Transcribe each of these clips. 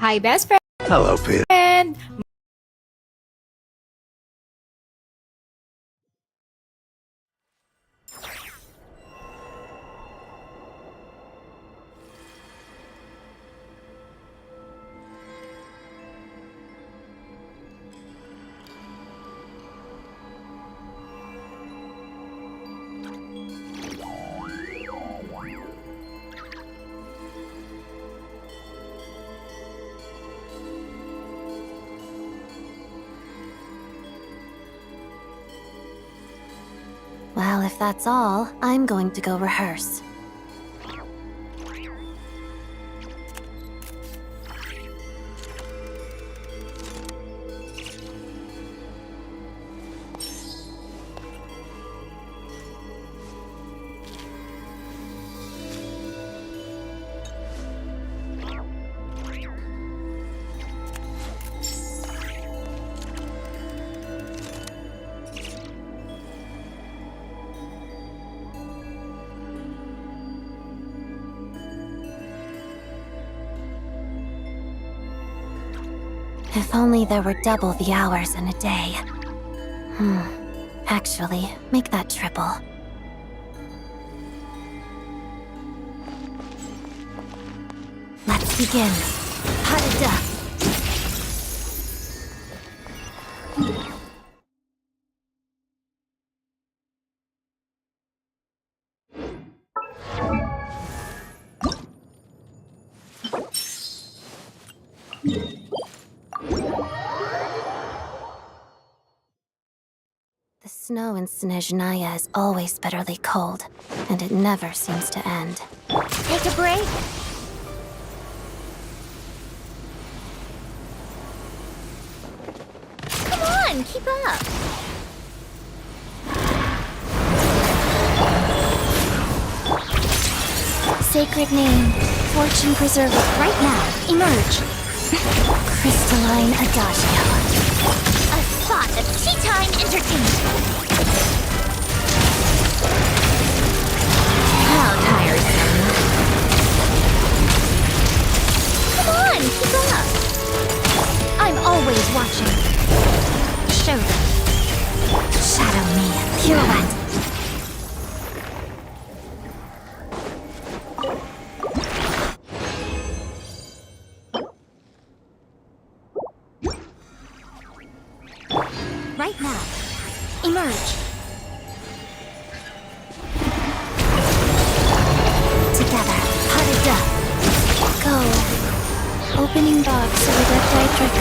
Hi, best Hello, Peter. friend! Well, if that's all, I'm going to go rehearse. If only there were double the hours in a day. Actually, make that triple. Let's begin. Harada! The snow in Snezhnaya is always bitterly cold, and it never seems to end. Take a break? Come on, keep up! Sacred name, fortune preserver, right now, emerge! Crystalline Adagio. A thought of tea time entertainment! How tiresome. Come on, keep up! I'm always watching. Show them. Shadow me. Pirouette. Right now, emerge! Together. Harada. Go. Opening box of the Dietrix.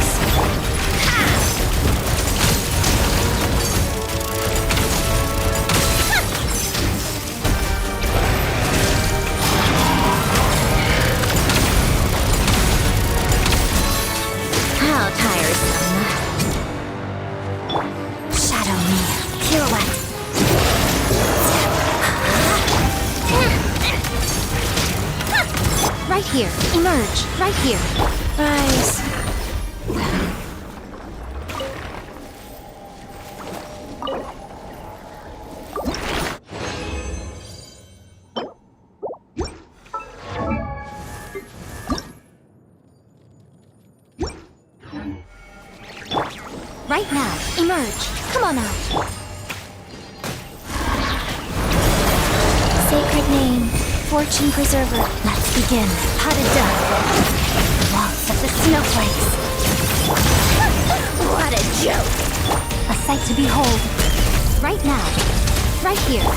How tiresome. Shadow me. Pirouette. Right here, emerge, right here. Rise. Right now, emerge. Come on out. Sacred name. Fortune preserver. Let's begin. Harada. Waltz of the snowflakes. What a joke! A sight to behold. Right now, right here.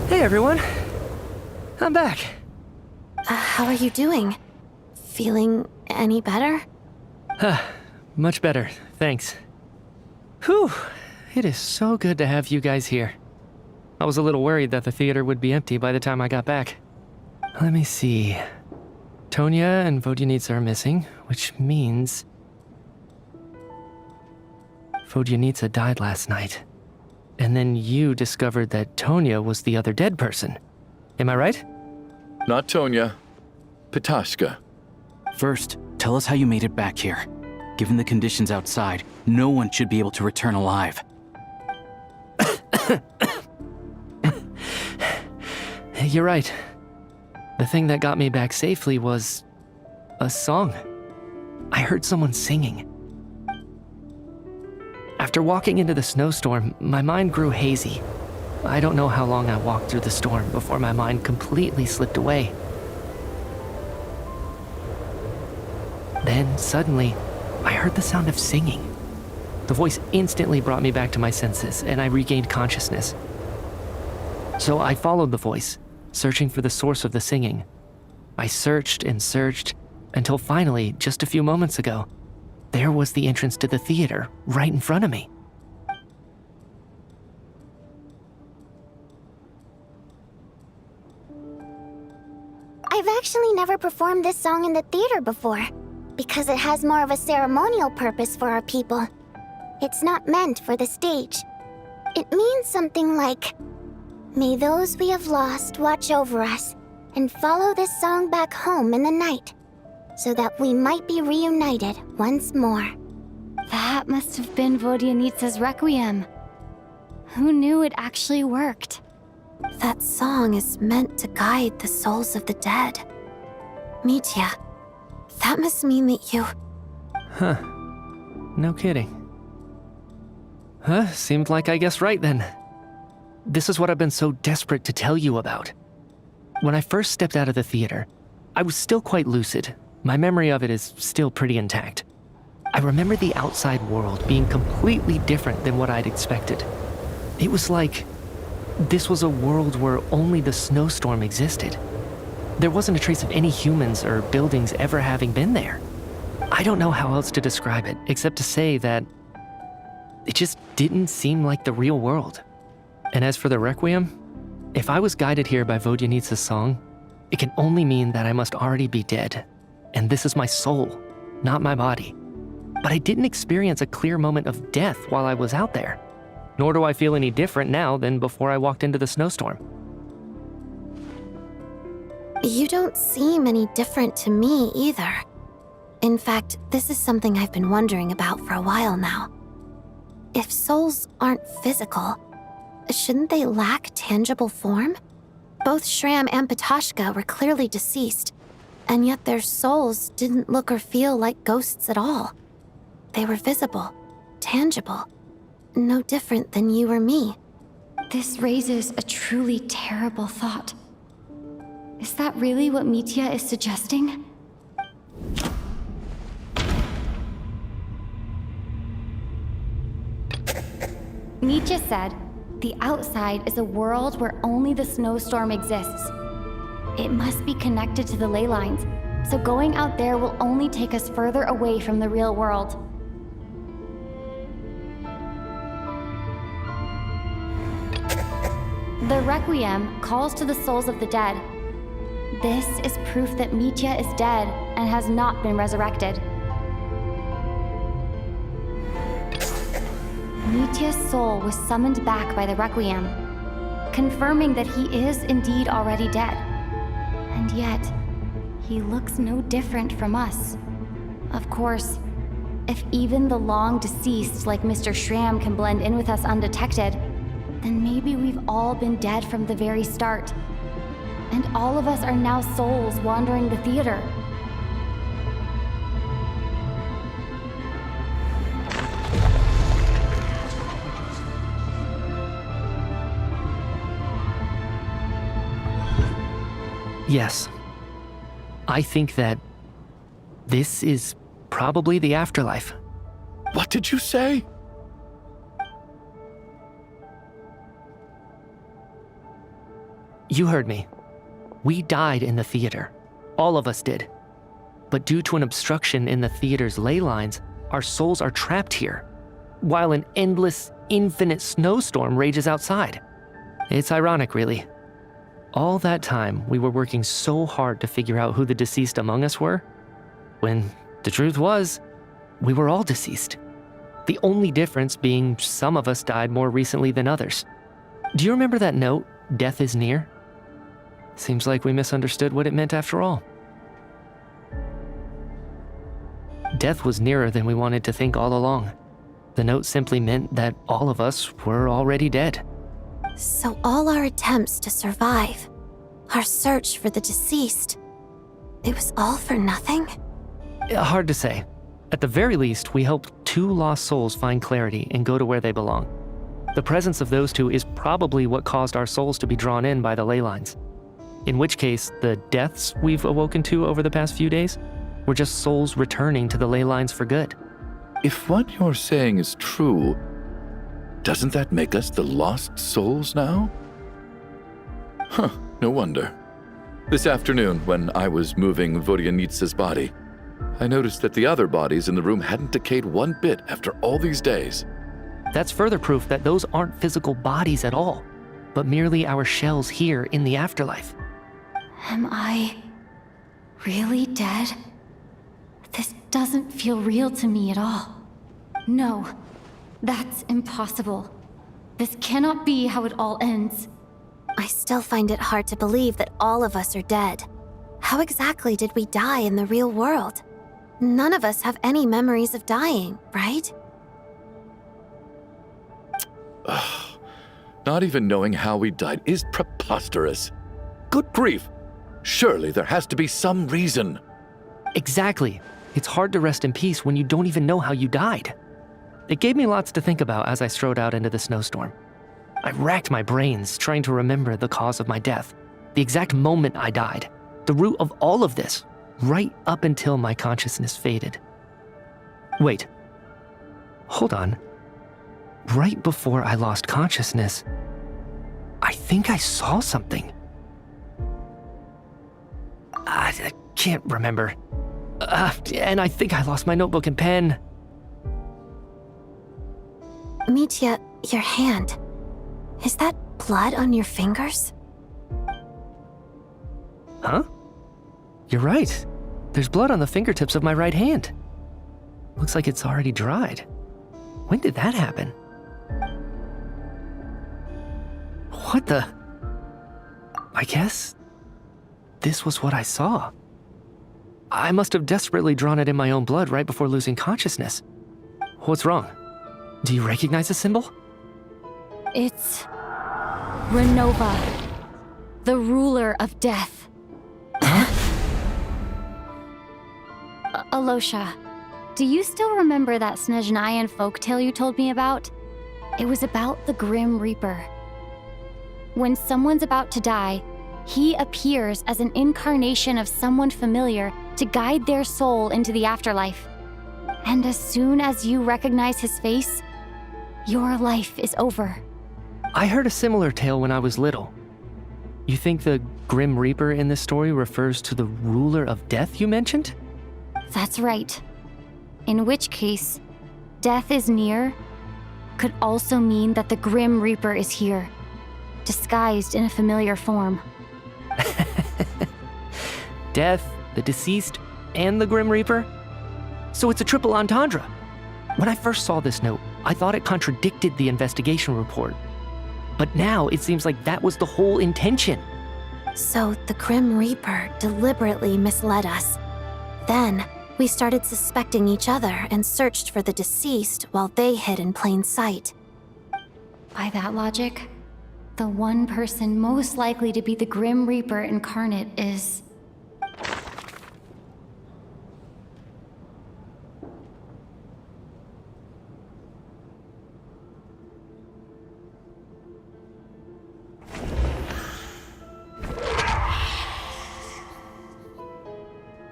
Hey everyone, I'm back. How are you doing? Feeling any better? Much better, thanks. Whew, it is so good to have you guys here. I was a little worried that the theater would be empty by the time I got back. Let me see. Tonya and Vodyanitsa are missing, which means Vodyanitsa died last night. And then you discovered that Tonya was the other dead person. Am I right? Not Tonya. Petashka. First, tell us how you made it back here. Given the conditions outside, no one should be able to return alive. You're right. The thing that got me back safely was a song. I heard someone singing. After walking into the snowstorm, my mind grew hazy. I don't know how long I walked through the storm before my mind completely slipped away. Then, suddenly, I heard the sound of singing. The voice instantly brought me back to my senses, and I regained consciousness. So I followed the voice, searching for the source of the singing. I searched and searched, until finally, just a few moments ago, there was the entrance to the theater, right in front of me. I've actually never performed this song in the theater before, because it has more of a ceremonial purpose for our people. It's not meant for the stage. It means something like, "May those we have lost watch over us, and follow this song back home in the night, so that we might be reunited once more." That must have been Vodyanitsa's requiem. Who knew it actually worked? That song is meant to guide the souls of the dead. Mitya, that must mean that you... Huh. No kidding. Seemed like I guessed right then. This is what I've been so desperate to tell you about. When I first stepped out of the theater, I was still quite lucid. My memory of it is still pretty intact. I remember the outside world being completely different than what I'd expected. It was like this was a world where only the snowstorm existed. There wasn't a trace of any humans or buildings ever having been there. I don't know how else to describe it, except to say that it just didn't seem like the real world. And as for the requiem, if I was guided here by Vodyanitsa's song, it can only mean that I must already be dead. and this is my soul, not my body. But I didn't experience a clear moment of death while I was out there. Nor do I feel any different now than before I walked into the snowstorm. You don't seem any different to me either. In fact, this is something I've been wondering about for a while now. If souls aren't physical, shouldn't they lack tangible form? Both Shram and Ptashka were clearly deceased, and yet their souls didn't look or feel like ghosts at all. They were visible, tangible, no different than you or me. This raises a truly terrible thought. Is that really what Mitya is suggesting? Mitya said, the outside is a world where only the snowstorm exists. It must be connected to the ley lines, so going out there will only take us further away from the real world. The Requiem calls to the souls of the dead. This is proof that Mitya is dead and has not been resurrected. Mitya's soul was summoned back by the Requiem, confirming that he is indeed already dead. And yet, he looks no different from us. Of course, if even the long deceased like Mr. Shram can blend in with us undetected, then maybe we've all been dead from the very start. And all of us are now souls wandering the theater. Yes. I think that this is probably the afterlife. What did you say? You heard me. We died in the theater. All of us did. But due to an obstruction in the theater's ley lines, our souls are trapped here, while an endless, infinite snowstorm rages outside. It's ironic, really. All that time, we were working so hard to figure out who the deceased among us were, when the truth was, we were all deceased. The only difference being some of us died more recently than others. Do you remember that note, "Death is near"? Seems like we misunderstood what it meant after all. Death was nearer than we wanted to think all along. The note simply meant that all of us were already dead. So all our attempts to survive, our search for the deceased, it was all for nothing? Hard to say. At the very least, we helped 2 lost souls find clarity and go to where they belong. The presence of those 2 is probably what caused our souls to be drawn in by the ley lines. In which case, the deaths we've awoken to over the past few days were just souls returning to the ley lines for good. If what you're saying is true, doesn't that make us the lost souls now? Huh, no wonder. This afternoon, when I was moving Vodyanitsa's body, I noticed that the other bodies in the room hadn't decayed one bit after all these days. That's further proof that those aren't physical bodies at all, but merely our shells here in the afterlife. Am I really dead? This doesn't feel real to me at all. No, that's impossible. This cannot be how it all ends. I still find it hard to believe that all of us are dead. How exactly did we die in the real world? None of us have any memories of dying, right? Not even knowing how we died is preposterous. Good grief! Surely there has to be some reason. Exactly. It's hard to rest in peace when you don't even know how you died. It gave me lots to think about as I strode out into the snowstorm. I racked my brains trying to remember the cause of my death, the exact moment I died, the root of all of this, right up until my consciousness faded. Wait. Hold on. Right before I lost consciousness, I think I saw something. I can't remember. And I think I lost my notebook and pen. Mitya, your hand. Is that blood on your fingers? Huh? You're right. There's blood on the fingertips of my right hand. Looks like it's already dried. When did that happen? What the? I guess this was what I saw. I must have desperately drawn it in my own blood right before losing consciousness. What's wrong? Do you recognize the symbol? It's Renova, the ruler of death. Alosha, do you still remember that Snezhnayan folktale you told me about? It was about the Grim Reaper. When someone's about to die, he appears as an incarnation of someone familiar to guide their soul into the afterlife. And as soon as you recognize his face, your life is over. I heard a similar tale when I was little. You think the Grim Reaper in this story refers to the ruler of death you mentioned? That's right. In which case, death is near could also mean that the Grim Reaper is here, disguised in a familiar form. Death, the deceased, and the Grim Reaper? So it's a triple entendre. When I first saw this note, I thought it contradicted the investigation report. But now it seems like that was the whole intention. So the Grim Reaper deliberately misled us. Then, we started suspecting each other and searched for the deceased while they hid in plain sight. By that logic, the one person most likely to be the Grim Reaper incarnate is...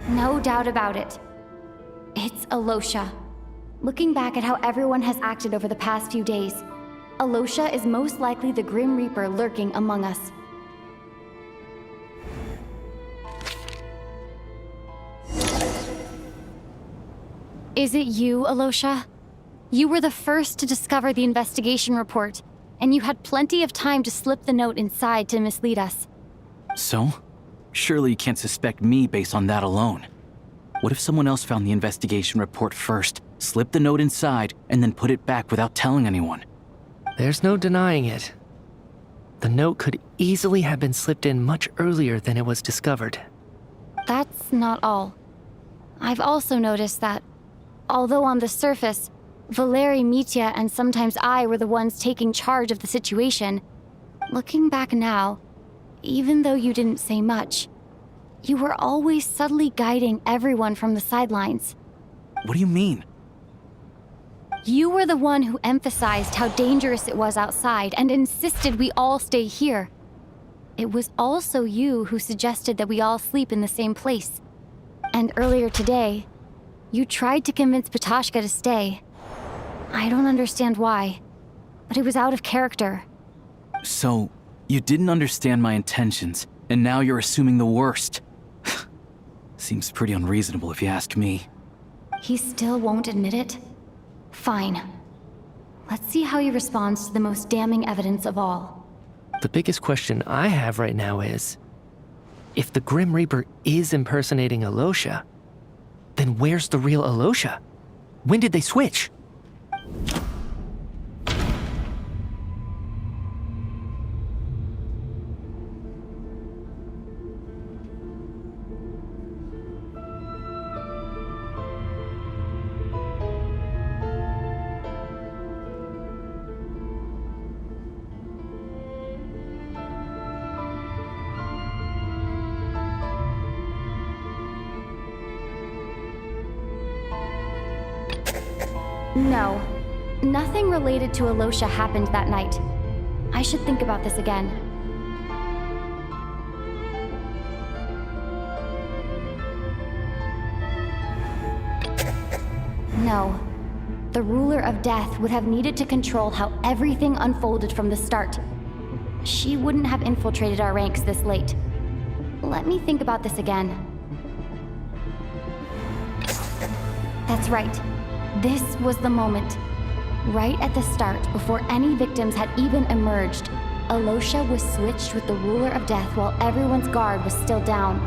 No doubt about it. It's Alosha. Looking back at how everyone has acted over the past few days, Alosha is most likely the Grim Reaper lurking among us. Is it you, Alosha? You were the first to discover the investigation report, and you had plenty of time to slip the note inside to mislead us. So? Surely you can't suspect me based on that alone. What if someone else found the investigation report first, slipped the note inside, and then put it back without telling anyone? There's no denying it. The note could easily have been slipped in much earlier than it was discovered. That's not all. I've also noticed that, although on the surface, Valeri, Mitya, and sometimes I were the ones taking charge of the situation, looking back now, even though you didn't say much, you were always subtly guiding everyone from the sidelines. What do you mean? You were the one who emphasized how dangerous it was outside and insisted we all stay here. It was also you who suggested that we all sleep in the same place. And earlier today, you tried to convince Patashka to stay. I don't understand why, but it was out of character. So, you didn't understand my intentions, and now you're assuming the worst. Seems pretty unreasonable if you ask me. He still won't admit it? Fine. Let's see how he responds to the most damning evidence of all. The biggest question I have right now is, if the Grim Reaper is impersonating Alosha, then where's the real Alosha? When did they switch? No. Nothing related to Alosha happened that night. I should think about this again. No. The ruler of death would have needed to control how everything unfolded from the start. She wouldn't have infiltrated our ranks this late. Let me think about this again. That's right. This was the moment. Right at the start, before any victims had even emerged, Alosha was switched with the ruler of death while everyone's guard was still down.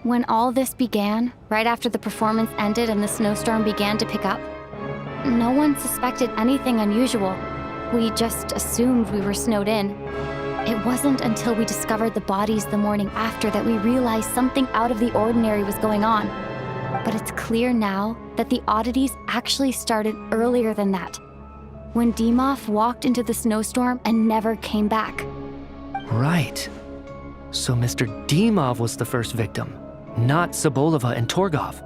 When all this began, right after the performance ended and the snowstorm began to pick up, no one suspected anything unusual. We just assumed we were snowed in. It wasn't until we discovered the bodies the morning after that we realized something out of the ordinary was going on. But it's clear now that the oddities actually started earlier than that, when Dimov walked into the snowstorm and never came back. Right. So Mr. Dimov was the first victim, not Sobolova and Torgov.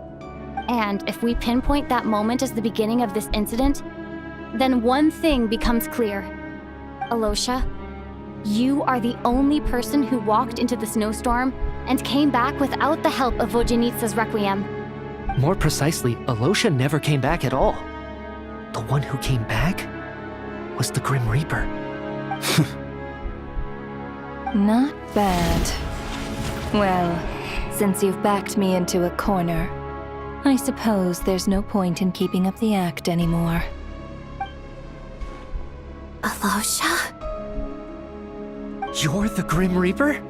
And if we pinpoint that moment as the beginning of this incident, then one thing becomes clear. Alosha, you are the only person who walked into the snowstorm and came back without the help of Vojanitsa's Requiem. More precisely, Alosha never came back at all. The one who came back was the Grim Reaper. Not bad. Well, since you've backed me into a corner, I suppose there's no point in keeping up the act anymore. Alosha? You're the Grim Reaper?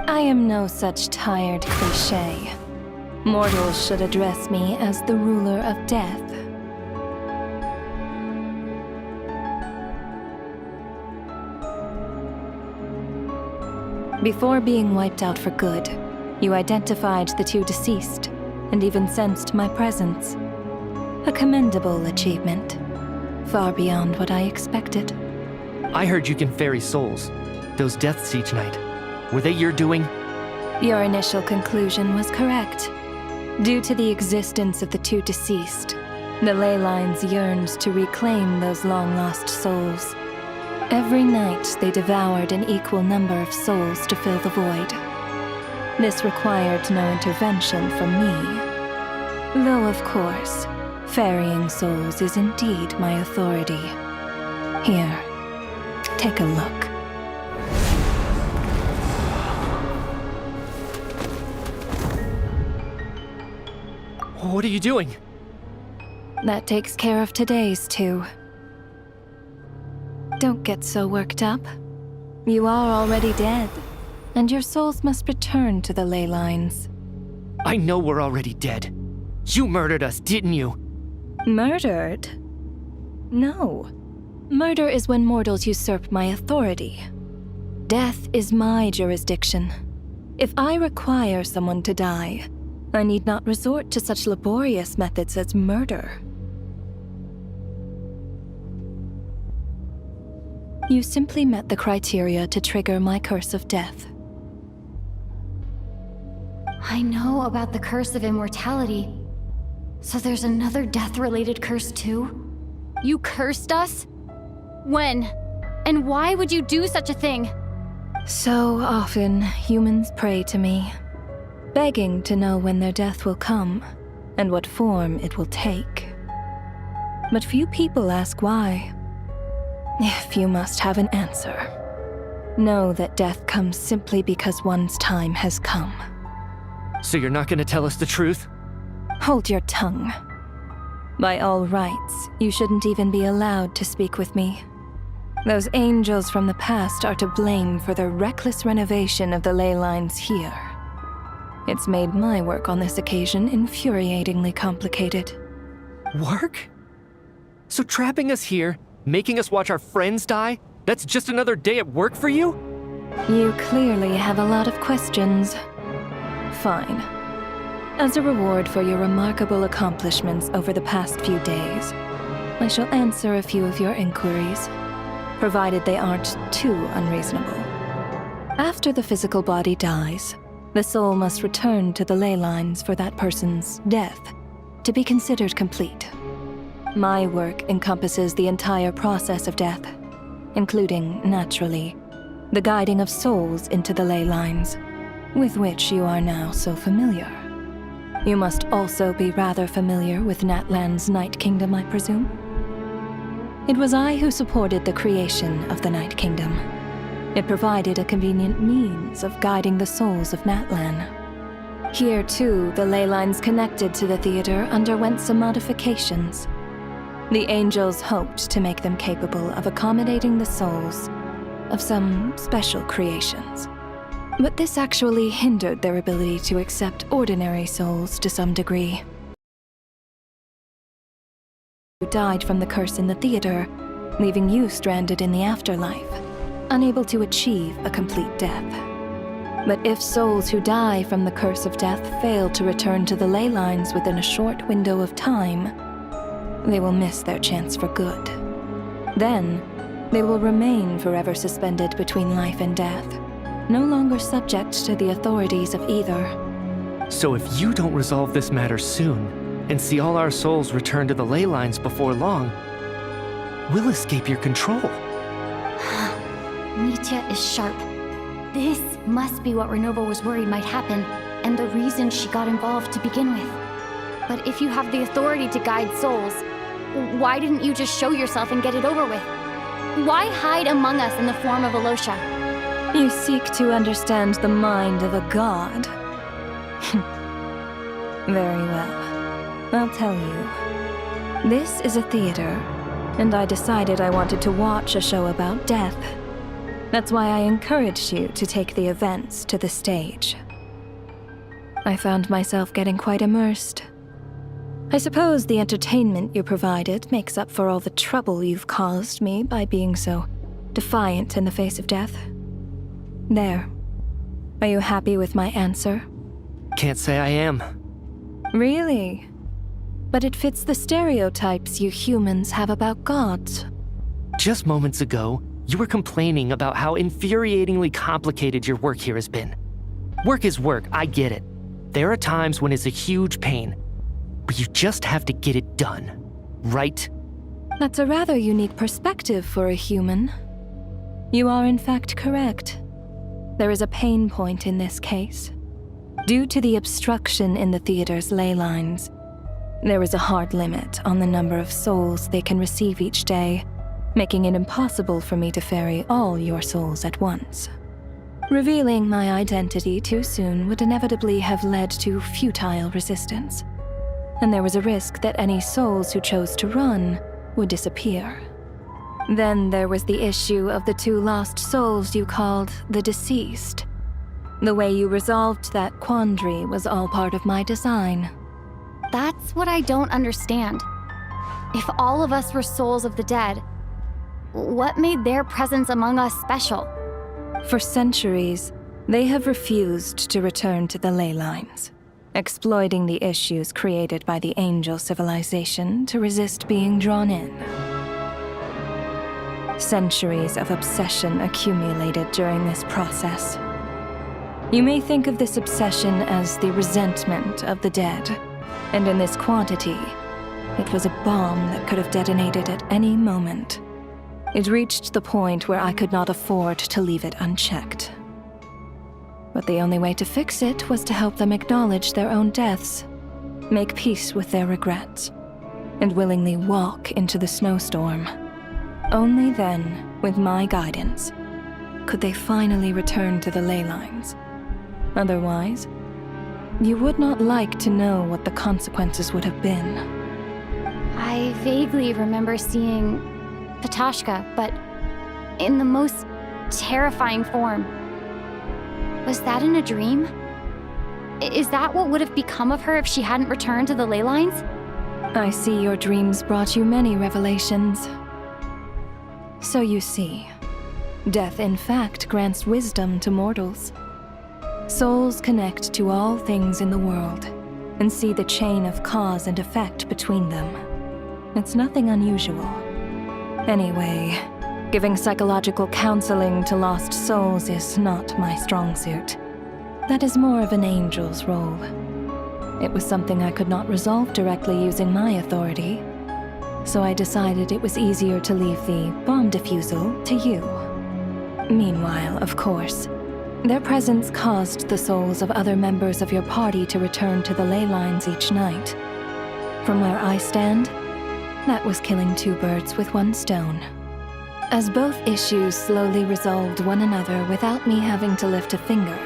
I am no such tired cliché. Mortals should address me as the ruler of death. Before being wiped out for good, you identified the two deceased, and even sensed my presence. A commendable achievement. Far beyond what I expected. I heard you can ferry souls. Those deaths each night. Were they your doing? Your initial conclusion was correct. Due to the existence of the two deceased, the ley lines yearned to reclaim those long-lost souls. Every night they devoured an equal number of souls to fill the void. This required no intervention from me. Though, of course, ferrying souls is indeed my authority. Here, take a look. What are you doing? That takes care of today's too. Don't get so worked up. You are already dead, and your souls must return to the ley lines. I know we're already dead. You murdered us, didn't you? Murdered? No. Murder is when mortals usurp my authority. Death is my jurisdiction. If I require someone to die, I need not resort to such laborious methods as murder. You simply met the criteria to trigger my curse of death. I know about the curse of immortality. So there's another death-related curse too? You cursed us? When? And why would you do such a thing? So often, humans pray to me, begging to know when their death will come and what form it will take. But few people ask why. If you must have an answer, know that death comes simply because one's time has come. So you're not gonna tell us the truth? Hold your tongue. By all rights, you shouldn't even be allowed to speak with me. Those angels from the past are to blame for the reckless renovation of the ley lines here. It's made my work on this occasion infuriatingly complicated. Work? So trapping us here, making us watch our friends die, that's just another day at work for you? You clearly have a lot of questions. Fine. As a reward for your remarkable accomplishments over the past few days, I shall answer a few of your inquiries, provided they aren't too unreasonable. After the physical body dies, the soul must return to the ley lines for that person's death to be considered complete. My work encompasses the entire process of death, including, naturally, the guiding of souls into the ley lines, with which you are now so familiar. You must also be rather familiar with Natlan's Night Kingdom, I presume? It was I who supported the creation of the Night Kingdom. It provided a convenient means of guiding the souls of Natlan. Here, too, the ley lines connected to the theater underwent some modifications. The angels hoped to make them capable of accommodating the souls of some special creations. But this actually hindered their ability to accept ordinary souls to some degree. You died from the curse in the theater, leaving you stranded in the afterlife, unable to achieve a complete death. But if souls who die from the curse of death fail to return to the ley lines within a short window of time, they will miss their chance for good. Then, they will remain forever suspended between life and death, no longer subject to the authorities of either. So if you don't resolve this matter soon, and see all our souls return to the ley lines before long, we'll escape your control. Mitya is sharp. This must be what Renova was worried might happen, and the reason she got involved to begin with. But if you have the authority to guide souls, why didn't you just show yourself and get it over with? Why hide among us in the form of Alosha? You seek to understand the mind of a god. Very well. I'll tell you. This is a theater, and I decided I wanted to watch a show about death. That's why I encouraged you to take the events to the stage. I found myself getting quite immersed. I suppose the entertainment you provided makes up for all the trouble you've caused me by being so defiant in the face of death. There. Are you happy with my answer? Can't say I am. Really? But it fits the stereotypes you humans have about gods. Just moments ago, you were complaining about how infuriatingly complicated your work here has been. Work is work, I get it. There are times when it's a huge pain, but you just have to get it done, right? That's a rather unique perspective for a human. You are in fact correct. There is a pain point in this case. Due to the obstruction in the theater's ley lines, there is a hard limit on the number of souls they can receive each day, making it impossible for me to ferry all your souls at once. Revealing my identity too soon would inevitably have led to futile resistance, and there was a risk that any souls who chose to run would disappear. Then there was the issue of the 2 lost souls you called the deceased. The way you resolved that quandary was all part of my design. That's what I don't understand. If all of us were souls of the dead, what made their presence among us special? For centuries, they have refused to return to the ley lines, exploiting the issues created by the angel civilization to resist being drawn in. Centuries of obsession accumulated during this process. You may think of this obsession as the resentment of the dead, and in this quantity, it was a bomb that could have detonated at any moment. It reached the point where I could not afford to leave it unchecked. But the only way to fix it was to help them acknowledge their own deaths, make peace with their regrets, and willingly walk into the snowstorm. Only then, with my guidance, could they finally return to the ley lines. Otherwise, you would not like to know what the consequences would have been. I vaguely remember seeing Patashka, but in the most terrifying form. Was that in a dream? Is that what would have become of her if she hadn't returned to the ley lines? I see your dreams brought you many revelations. So you see, death in fact grants wisdom to mortals. Souls connect to all things in the world and see the chain of cause and effect between them. It's nothing unusual. Anyway, giving psychological counseling to lost souls is not my strong suit. That is more of an angel's role. It was something I could not resolve directly using my authority, so I decided it was easier to leave the bomb defusal to you. Meanwhile, of course, their presence caused the souls of other members of your party to return to the ley lines each night. From where I stand, that was killing 2 birds with 1 stone. As both issues slowly resolved one another without me having to lift a finger,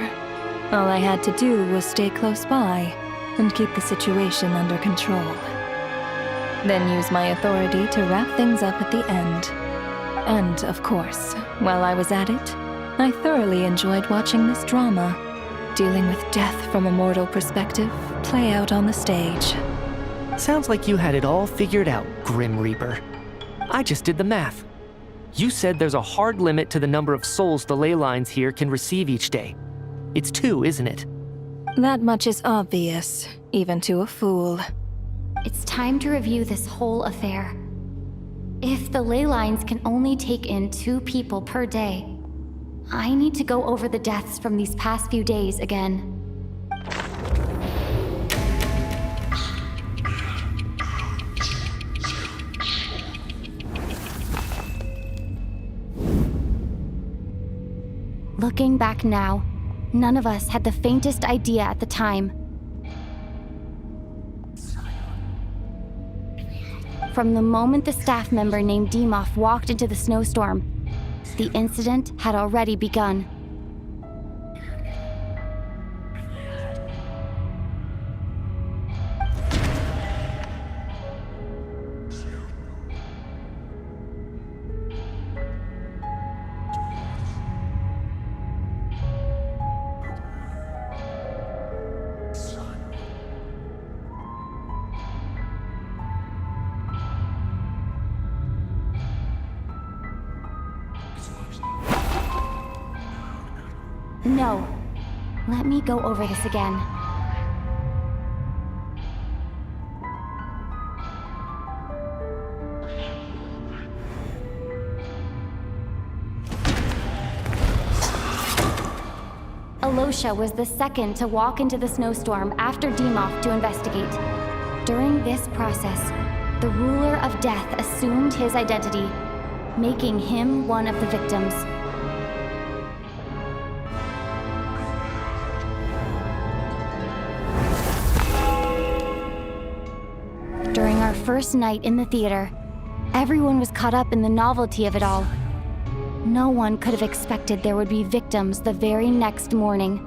all I had to do was stay close by and keep the situation under control. Then use my authority to wrap things up at the end. And, of course, while I was at it, I thoroughly enjoyed watching this drama, dealing with death from a mortal perspective, play out on the stage. Sounds like you had it all figured out, Grim Reaper. I just did the math. You said there's a hard limit to the number of souls the ley lines here can receive each day. It's 2, isn't it? That much is obvious, even to a fool. It's time to review this whole affair. If the ley lines can only take in 2 people per day, I need to go over the deaths from these past few days again. Looking back now, none of us had the faintest idea at the time. From the moment the staff member named Demoff walked into the snowstorm, the incident had already begun. No. Let me go over this again. Alosha was the second to walk into the snowstorm after Demoff to investigate. During this process, the ruler of death assumed his identity, making him one of the victims. During our first night in the theater, everyone was caught up in the novelty of it all. No one could have expected there would be victims the very next morning.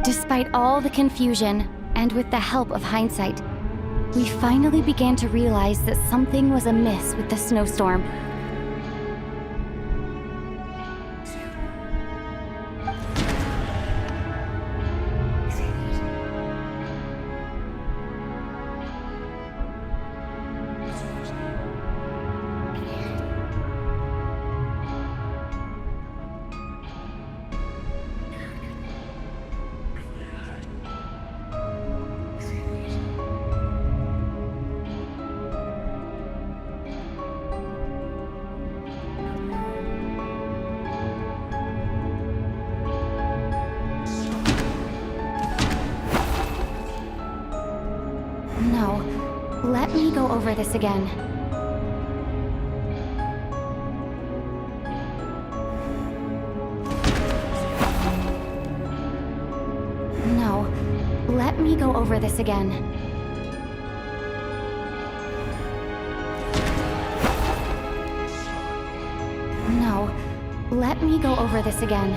Despite all the confusion, and with the help of hindsight, we finally began to realize that something was amiss with the snowstorm. No. Let me go over this again. No. Let me go over this again. No. Let me go over this again.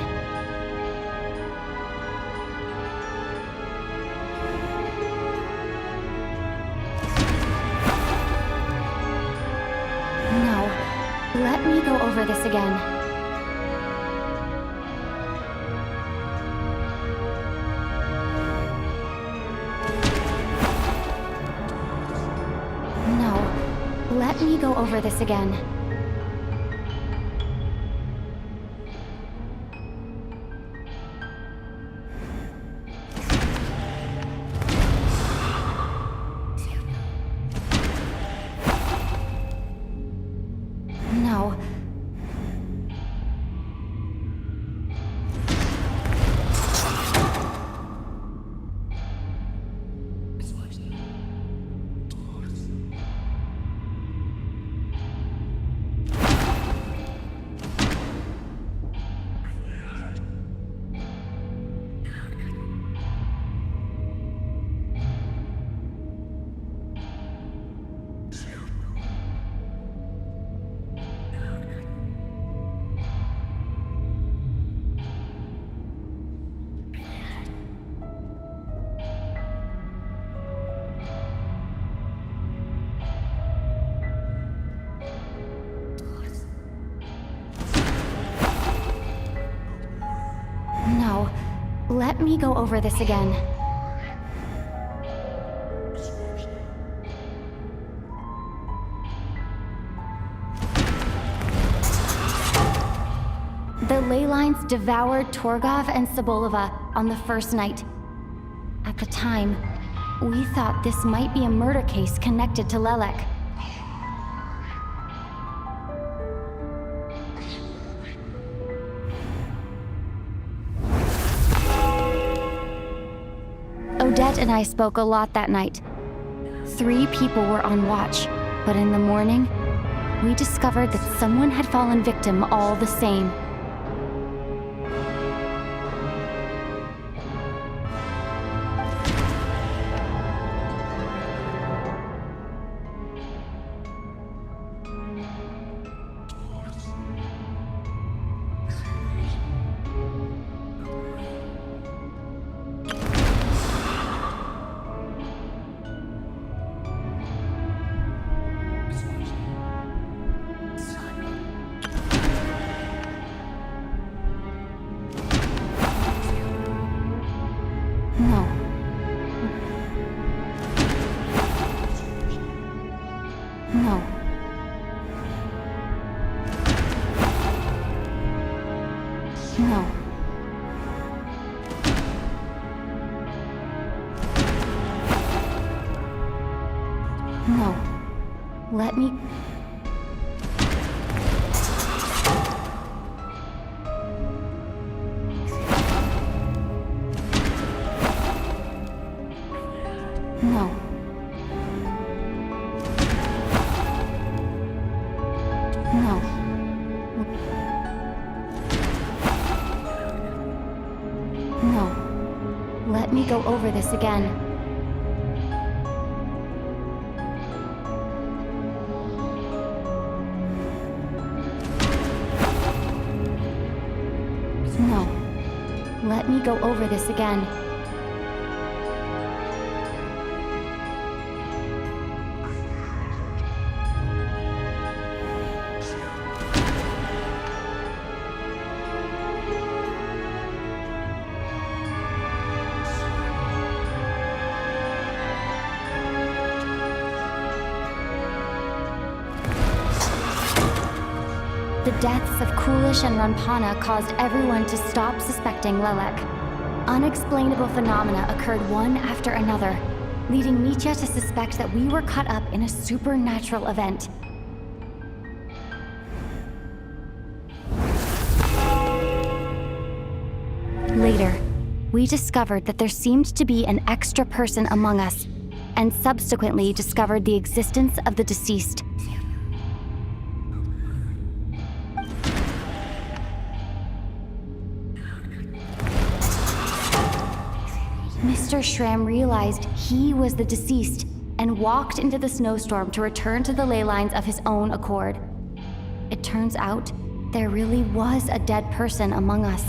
Let me go over this again. No. Let me go over this again. No. Let me go over this again. The ley lines devoured Torgov and Sobolova on the first night. At the time, we thought this might be a murder case connected to Lelek. Odette and I spoke a lot that night. 3 people were on watch, but in the morning, we discovered that someone had fallen victim all the same. No. No. No. No. Let me... No. No. No. Let me go over this again. No. Let me go over this again. The deaths of Coolish and Ranpana caused everyone to stop suspecting Lelek. Unexplainable phenomena occurred one after another, leading Mitya to suspect that we were caught up in a supernatural event. Later, we discovered that there seemed to be an extra person among us, and subsequently discovered the existence of the deceased. Mr. Schramm realized he was the deceased and walked into the snowstorm to return to the ley lines of his own accord. It turns out there really was a dead person among us.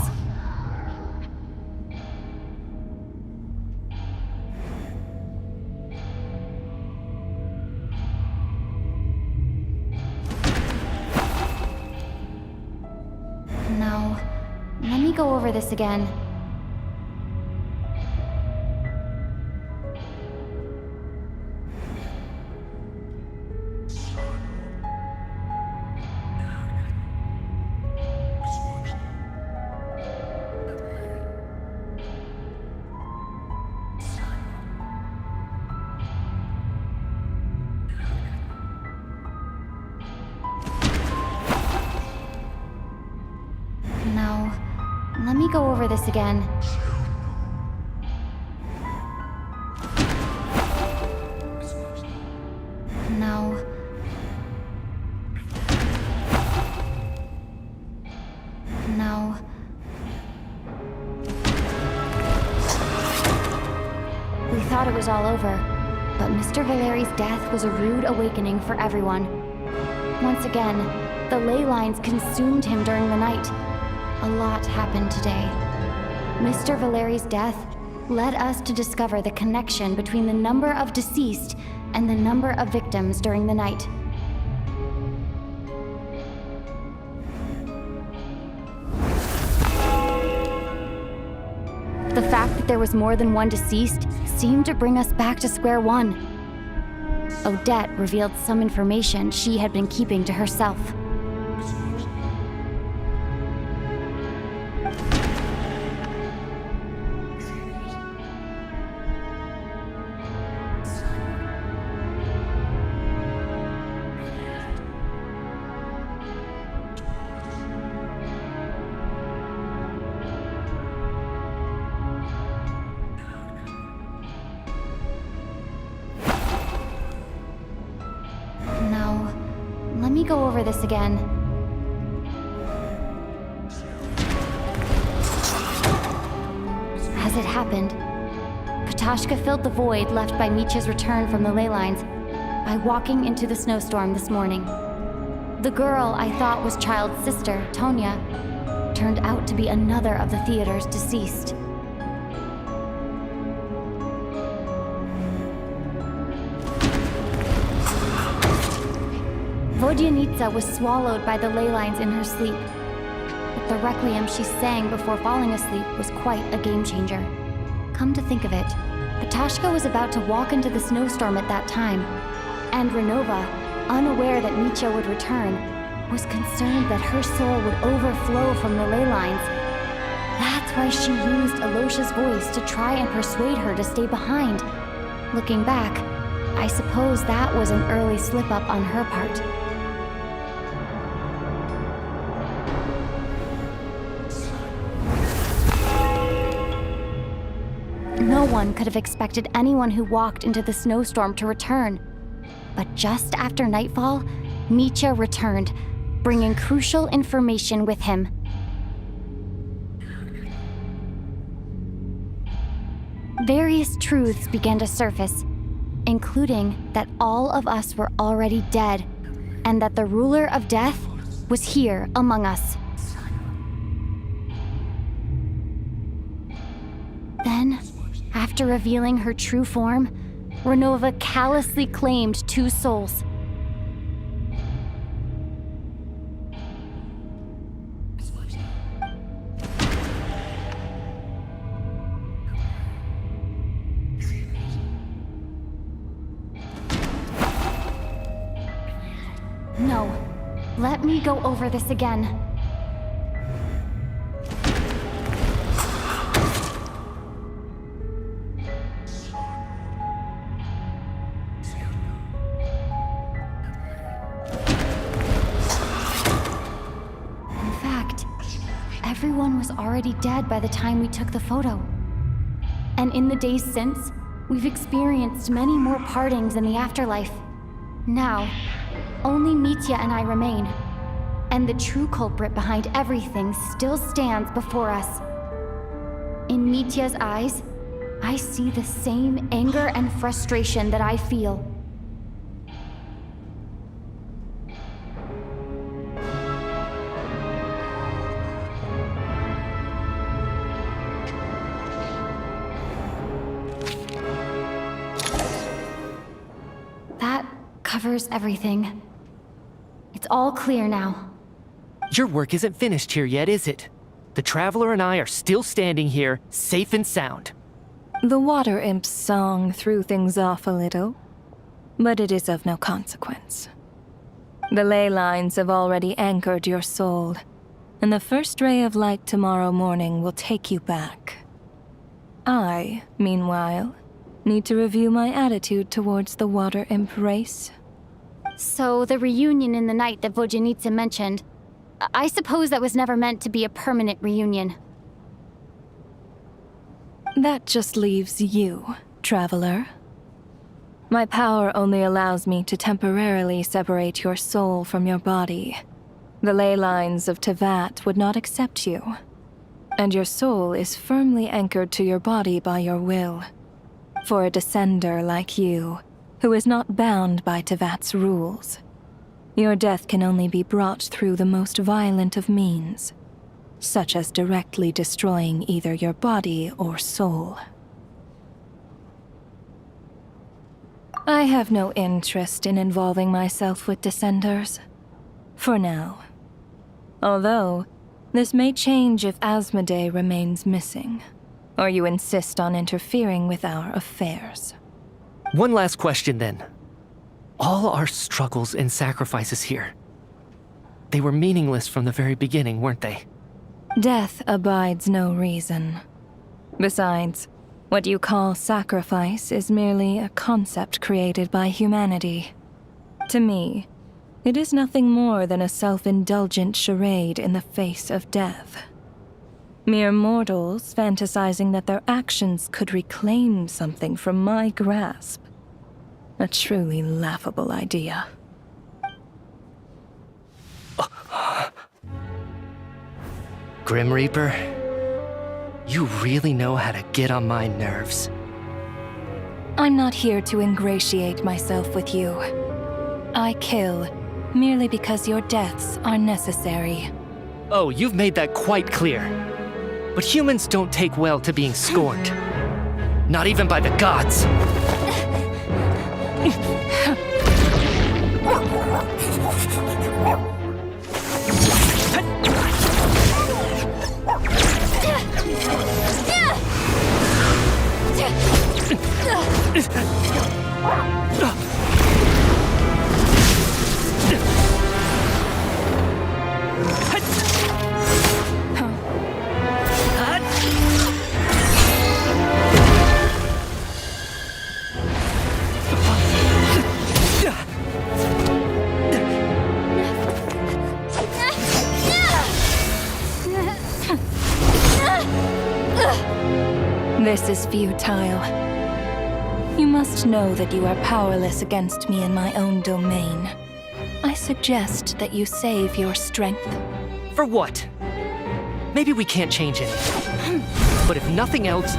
No, let me go over this again. No, let me go over this again. No. No. We thought it was all over, but Mr. Valeri's death was a rude awakening for everyone. Once again, the ley lines consumed him during the night. A lot happened today. Mr. Valeri's death led us to discover the connection between the number of deceased and the number of victims during the night. The fact that there was more than one deceased seemed to bring us back to square one. Odette revealed some information she had been keeping to herself. Now, let me go over this again. As it happened, Katashka filled the void left by Micha's return from the ley lines by walking into the snowstorm this morning. The girl I thought was Child's sister, Tonya, turned out to be another of the theater's deceased. Vodyanitsa was swallowed by the ley lines in her sleep, but the requiem she sang before falling asleep was quite a game changer. Come to think of it, Katashka was about to walk into the snowstorm at that time, and Renova, unaware that Micha would return, was concerned that her soul would overflow from the ley lines. That's why she used Alosha's voice to try and persuade her to stay behind. Looking back, I suppose that was an early slip-up on her part. No one could have expected anyone who walked into the snowstorm to return. But just after nightfall, Micha returned, bringing crucial information with him. Various truths began to surface, including that all of us were already dead, and that the ruler of death was here among us. Then, after revealing her true form, Renova callously claimed 2 souls. No, let me go over this again. Everyone was already dead by the time we took the photo. And in the days since, we've experienced many more partings in the afterlife. Now, only Mitya and I remain. And the true culprit behind everything still stands before us. In Mitya's eyes, I see the same anger and frustration that I feel. Covers everything. It's all clear now. Your work isn't finished here yet, is it? The Traveler and I are still standing here, safe and sound. The Water Imp's song threw things off a little, but it is of no consequence. The ley lines have already anchored your soul, and the first ray of light tomorrow morning will take you back. I, meanwhile, need to review my attitude towards the Water Imp race. So the reunion in the night that Vodyanitsa mentioned, I suppose that was never meant to be a permanent reunion. That just leaves you, Traveler. My power only allows me to temporarily separate your soul from your body. The ley lines of Tevat would not accept you, and your soul is firmly anchored to your body by your will. For a descender like you, who is not bound by Tevat's rules, your death can only be brought through the most violent of means, such as directly destroying either your body or soul. I have no interest in involving myself with Descenders, for now. Although, this may change if Asmodee remains missing. Or you insist on interfering with our affairs? One last question then. All our struggles and sacrifices here, they were meaningless from the very beginning, weren't they? Death abides no reason. Besides, what you call sacrifice is merely a concept created by humanity. To me, it is nothing more than a self-indulgent charade in the face of death. Mere mortals fantasizing that their actions could reclaim something from my grasp. A truly laughable idea. Grim Reaper, you really know how to get on my nerves. I'm not here to ingratiate myself with you. I kill merely because your deaths are necessary. Oh, you've made that quite clear. But humans don't take well to being scorned. Not even by the gods. This is futile. You must know that you are powerless against me in my own domain. I suggest that you save your strength. For what? Maybe we can't change anything. But if nothing else,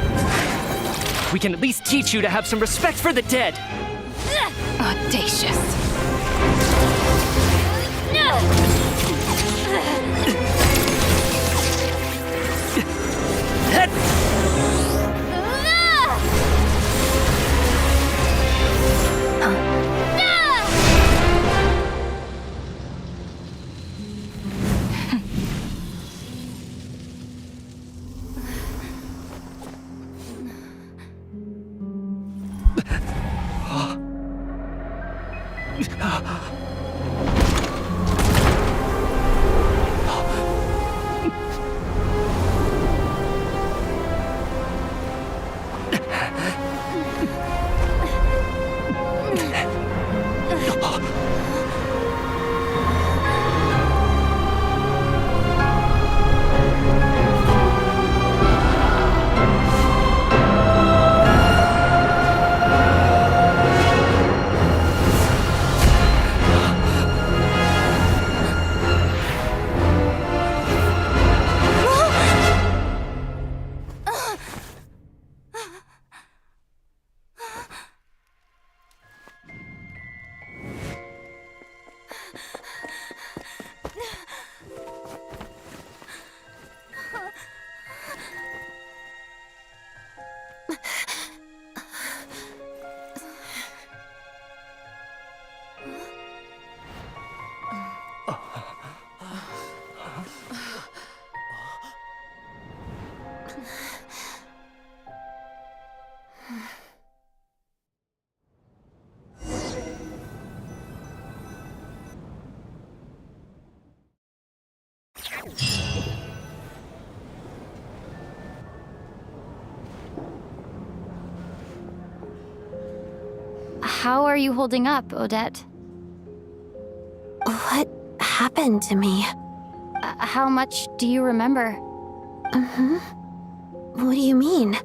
we can at least teach you to have some respect for the dead. Audacious. How are you holding up, Odette? What happened to me? How much do you remember? What do you mean?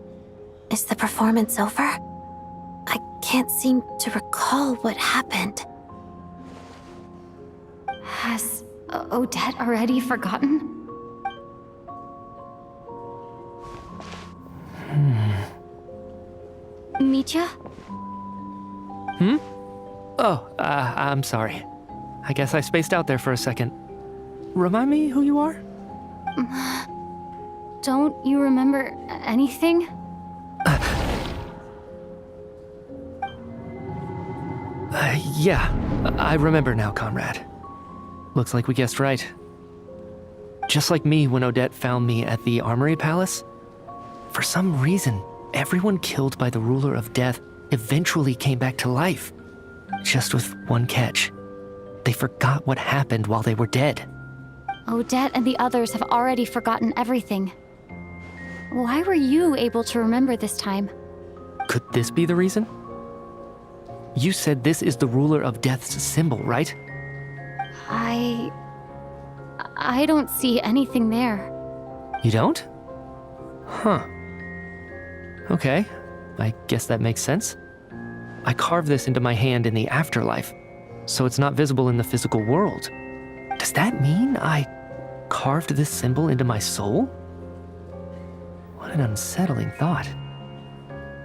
Is the performance over? I can't seem to recall what happened. Has Odette already forgotten? Mitya? Oh, I'm sorry. I guess I spaced out there for a second. Remind me who you are? Don't you remember anything? Yeah, I remember now, comrade. Looks like we guessed right. Just like me when Odette found me at the Armory Palace, For some reason, everyone killed by the ruler of death eventually came back to life. Just with one catch. They forgot what happened while they were dead. Odette and the others have already forgotten everything. Why were you able to remember this time? Could this be the reason? You said this is the ruler of death's symbol, right? I don't see anything there. You don't? Huh. Okay, I guess that makes sense. I carved this into my hand in the afterlife, so it's not visible in the physical world. Does that mean I carved this symbol into my soul? What an unsettling thought.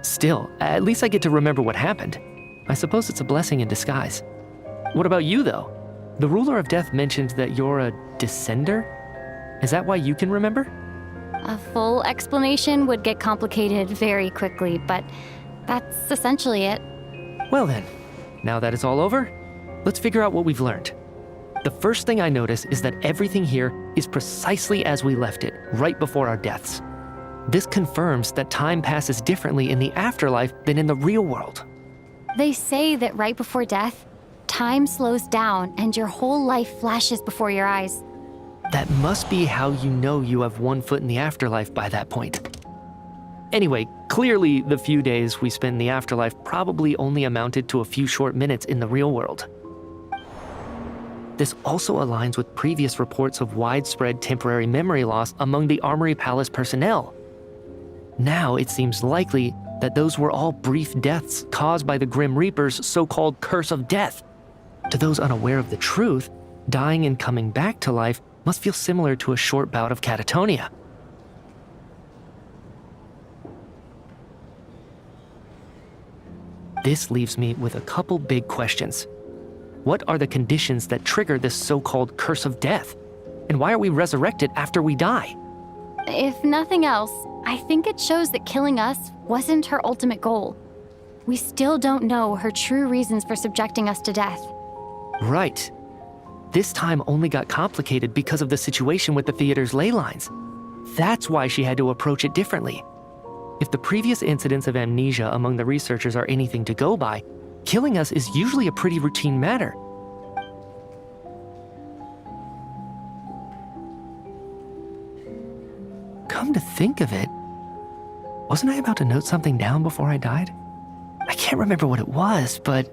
Still, at least I get to remember what happened. I suppose it's a blessing in disguise. What about you, though? The ruler of death mentioned that you're a descender? Is that why you can remember? A full explanation would get complicated very quickly, but that's essentially it. Well then, now that it's all over, let's figure out what we've learned. The first thing I notice is that everything here is precisely as we left it, right before our deaths. This confirms that time passes differently in the afterlife than in the real world. They say that right before death, time slows down and your whole life flashes before your eyes. That must be how you know you have one foot in the afterlife by that point. Anyway, clearly the few days we spend in the afterlife probably only amounted to a few short minutes in the real world. This also aligns with previous reports of widespread temporary memory loss among the Armory Palace personnel. Now it seems likely that those were all brief deaths caused by the Grim Reaper's so-called curse of death. To those unaware of the truth, dying and coming back to life must feel similar to a short bout of catatonia. This leaves me with a couple big questions. What are the conditions that trigger this so-called curse of death? And why are we resurrected after we die? If nothing else, I think it shows that killing us wasn't her ultimate goal. We still don't know her true reasons for subjecting us to death. Right. This time only got complicated because of the situation with the theater's ley lines. That's why she had to approach it differently. If the previous incidents of amnesia among the researchers are anything to go by, killing us is usually a pretty routine matter. Come to think of it, wasn't I about to note something down before I died? I can't remember what it was, but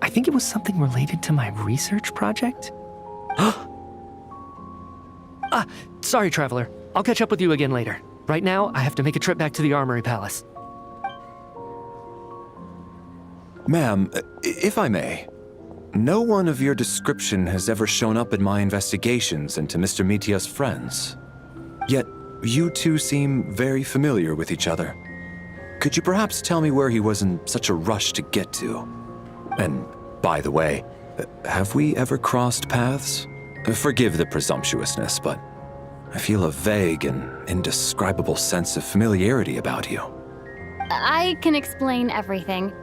I think it was something related to my research project. Sorry, Traveler. I'll catch up with you again later. Right now, I have to make a trip back to the Armory Palace. Ma'am, if I may, no one of your description has ever shown up in my investigations into Mr. Mitia's friends. Yet, you two seem very familiar with each other. Could you perhaps tell me where he was in such a rush to get to? And, by the way, have we ever crossed paths? Forgive the presumptuousness, but I feel a vague and indescribable sense of familiarity about you. I can explain everything.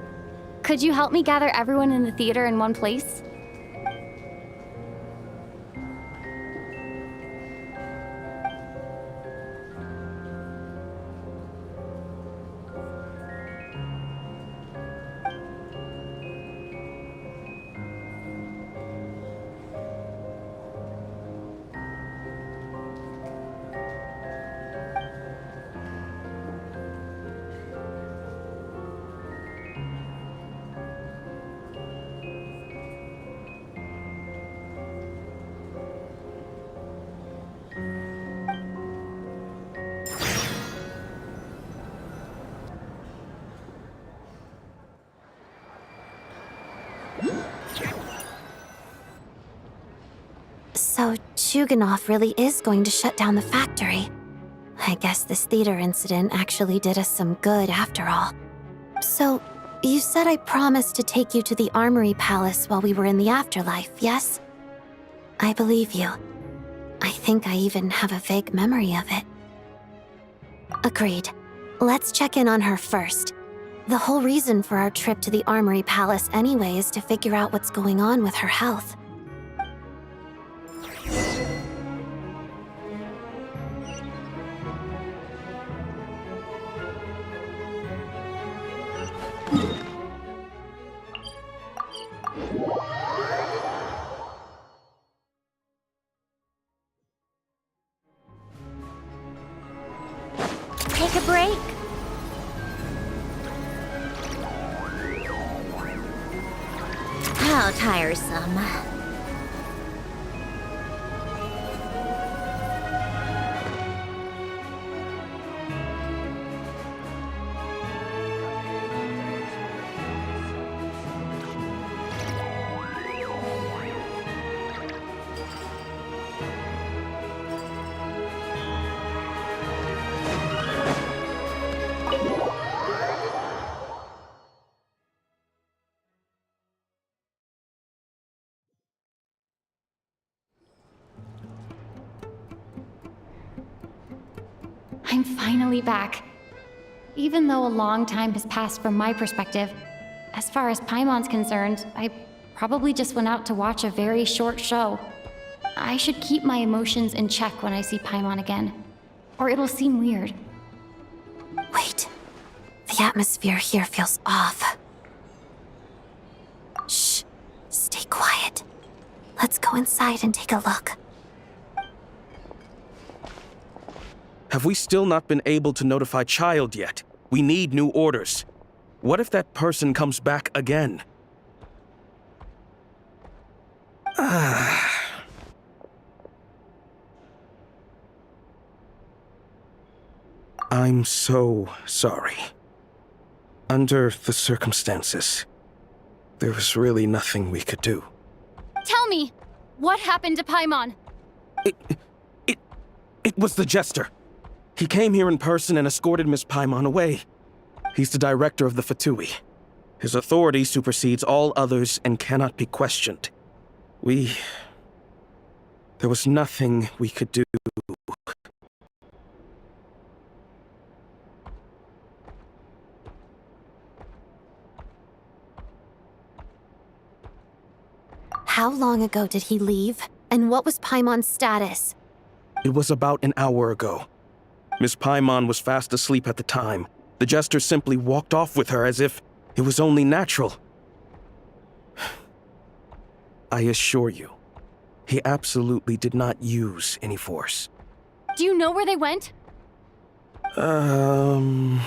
Could you help me gather everyone in the theater in one place? So Chuganov really is going to shut down the factory. I guess this theater incident actually did us some good after all. So, you said I promised to take you to the Armory Palace while we were in the afterlife, yes? I believe you. I think I even have a vague memory of it. Agreed. Let's check in on her first. The whole reason for our trip to the Armory Palace anyway is to figure out what's going on with her health. How tiresome. I'm finally back. Even though a long time has passed from my perspective, as far as Paimon's concerned, I probably just went out to watch a very short show. I should keep my emotions in check when I see Paimon again, or it'll seem weird. Wait. The atmosphere here feels off. Shh. Stay quiet. Let's go inside and take a look. Have we still not been able to notify Child yet? We need new orders. What if that person comes back again? I'm so sorry. Under the circumstances, there was really nothing we could do. Tell me, what happened to Paimon? It was the Jester. He came here in person and escorted Miss Paimon away. He's the director of the Fatui. His authority supersedes all others and cannot be questioned. There was nothing we could do. How long ago did he leave? And what was Paimon's status? It was about an hour ago. Miss Paimon was fast asleep at the time. The Jester simply walked off with her as if it was only natural. I assure you, he absolutely did not use any force. Do you know where they went? The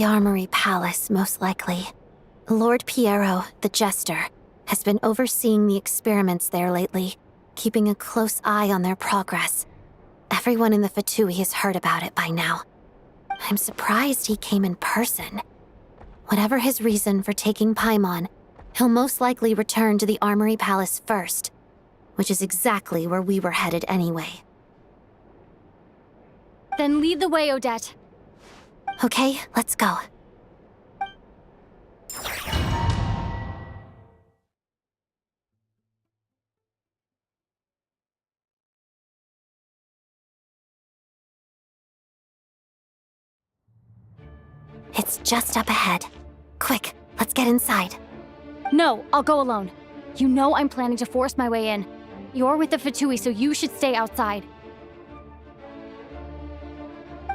Armory Palace, most likely. Lord Piero, the Jester, has been overseeing the experiments there lately, keeping a close eye on their progress. Everyone in the Fatui has heard about it by now. I'm surprised he came in person. Whatever his reason for taking Paimon, he'll most likely return to the Armory Palace first, which is exactly where we were headed anyway. Then lead the way, Odette. Okay, let's go. It's just up ahead. Quick, let's get inside. No, I'll go alone. You know I'm planning to force my way in. You're with the Fatui, so you should stay outside.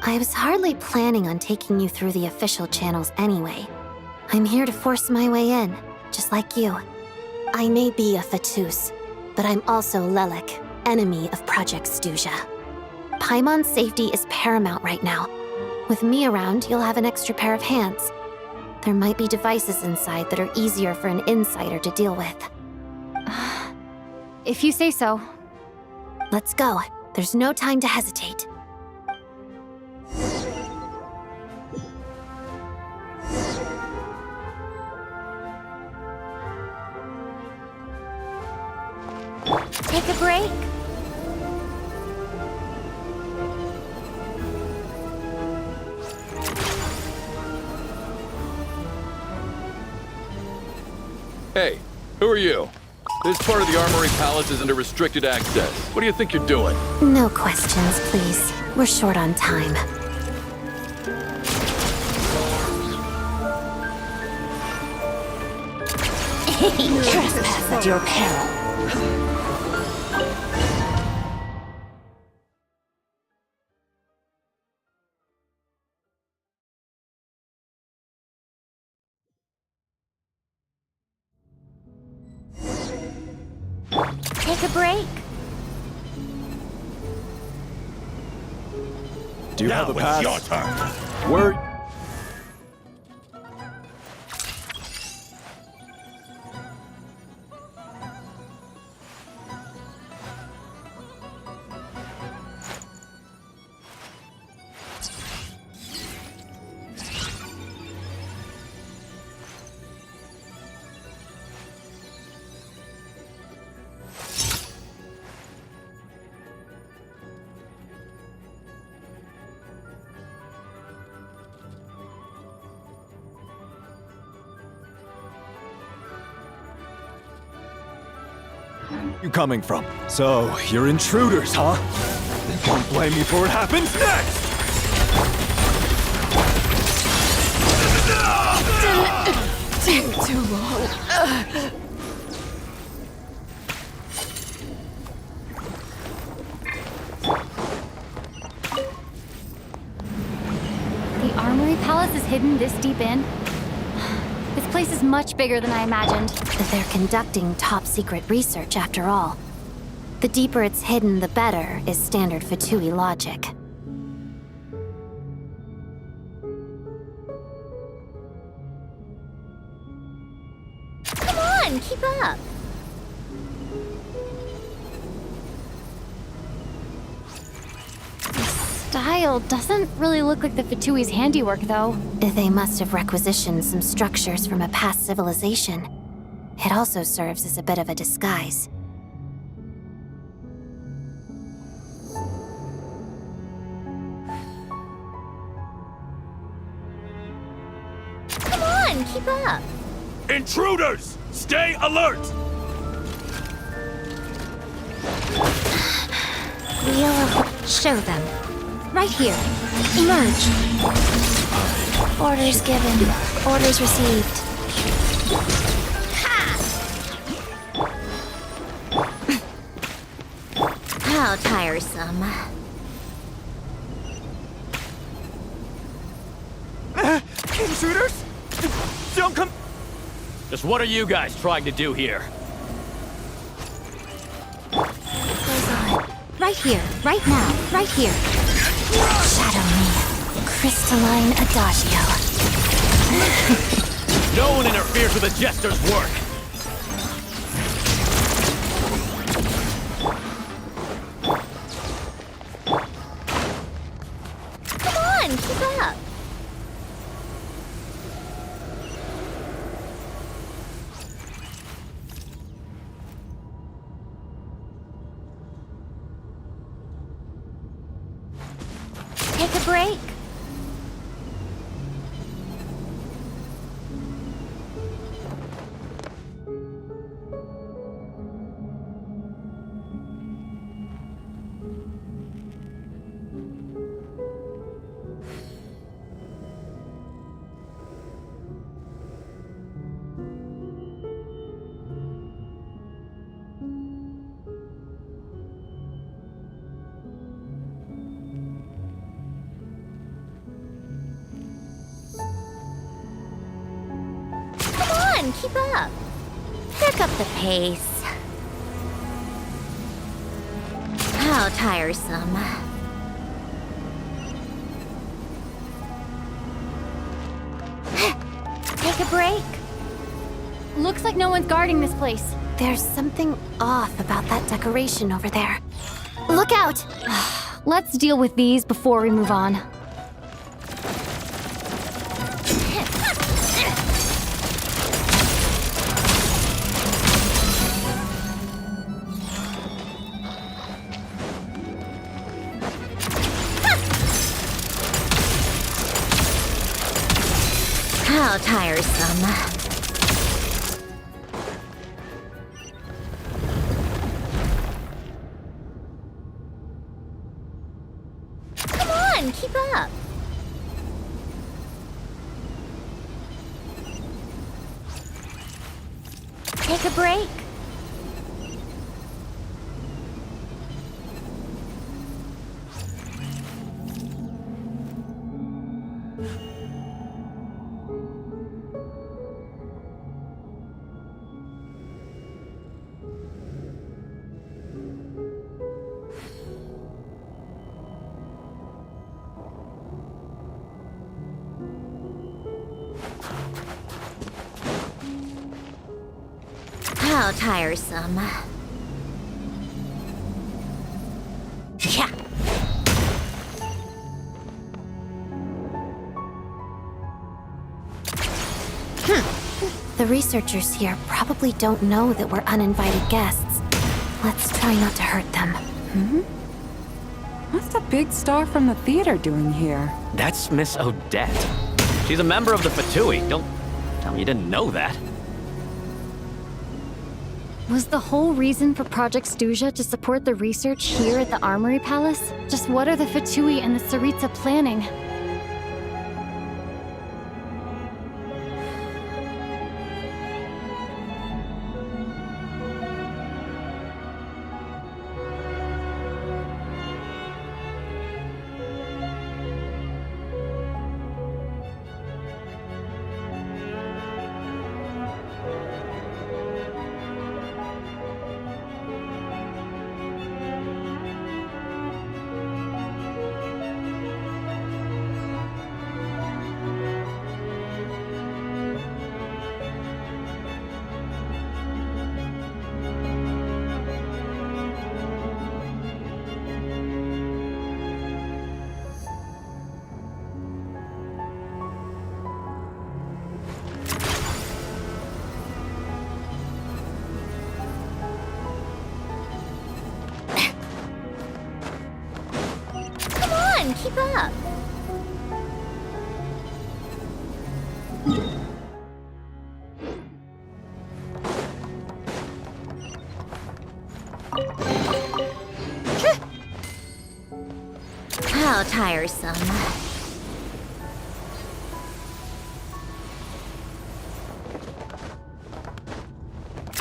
I was hardly planning on taking you through the official channels anyway. I'm here to force my way in, just like you. I may be a Fatus, but I'm also Lelik, enemy of Project Stuja. Paimon's safety is paramount right now. With me around, you'll have an extra pair of hands. There might be devices inside that are easier for an insider to deal with. If you say so. Let's go. There's no time to hesitate. Take a break? Hey, who are you? This part of the Armory Palace is under restricted access. What do you think you're doing? No questions, please. We're short on time. Trespass at your peril. Take a break? Do you have a pass? Now it's your turn. Where? you coming from? So, you're intruders, huh? Then don't blame me for what happens next! Too long. The Armory Palace is hidden this deep in? This place is much bigger than I imagined. They're conducting top-secret research, after all. The deeper it's hidden, the better, is standard Fatui logic. Come on, keep up. Style doesn't really look like the Fatui's handiwork, though. They must have requisitioned some structures from a past civilization. It also serves as a bit of a disguise. Come on, keep up. Intruders! Stay alert! We'll show them. Right here. Emerge. Orders given. Orders received. Ha! How tiresome. Intruders? Don't come... Just what are you guys trying to do here? Goes on. Right here. Right now. Right here. Shadow me. Crystalline Adagio. No one interferes with a jester's work! Come on, keep up. Take a break. Keep up. Pick up the pace. How tiresome. Take a break. Looks like no one's guarding this place. There's something off about that decoration over there. Look out! Let's deal with these before we move on. How tiresome. Come on, keep up. Take a break. How tiresome. Yeah. The researchers here probably don't know that we're uninvited guests. Let's try not to hurt them. What's the big star from the theater doing here? That's Miss Odette. She's a member of the Fatui. Don't tell me you didn't know that. Was the whole reason for Project Stuja to support the research here at the Armory Palace? Just what are the Fatui and the Tsaritsa planning? Keep up. How tiresome.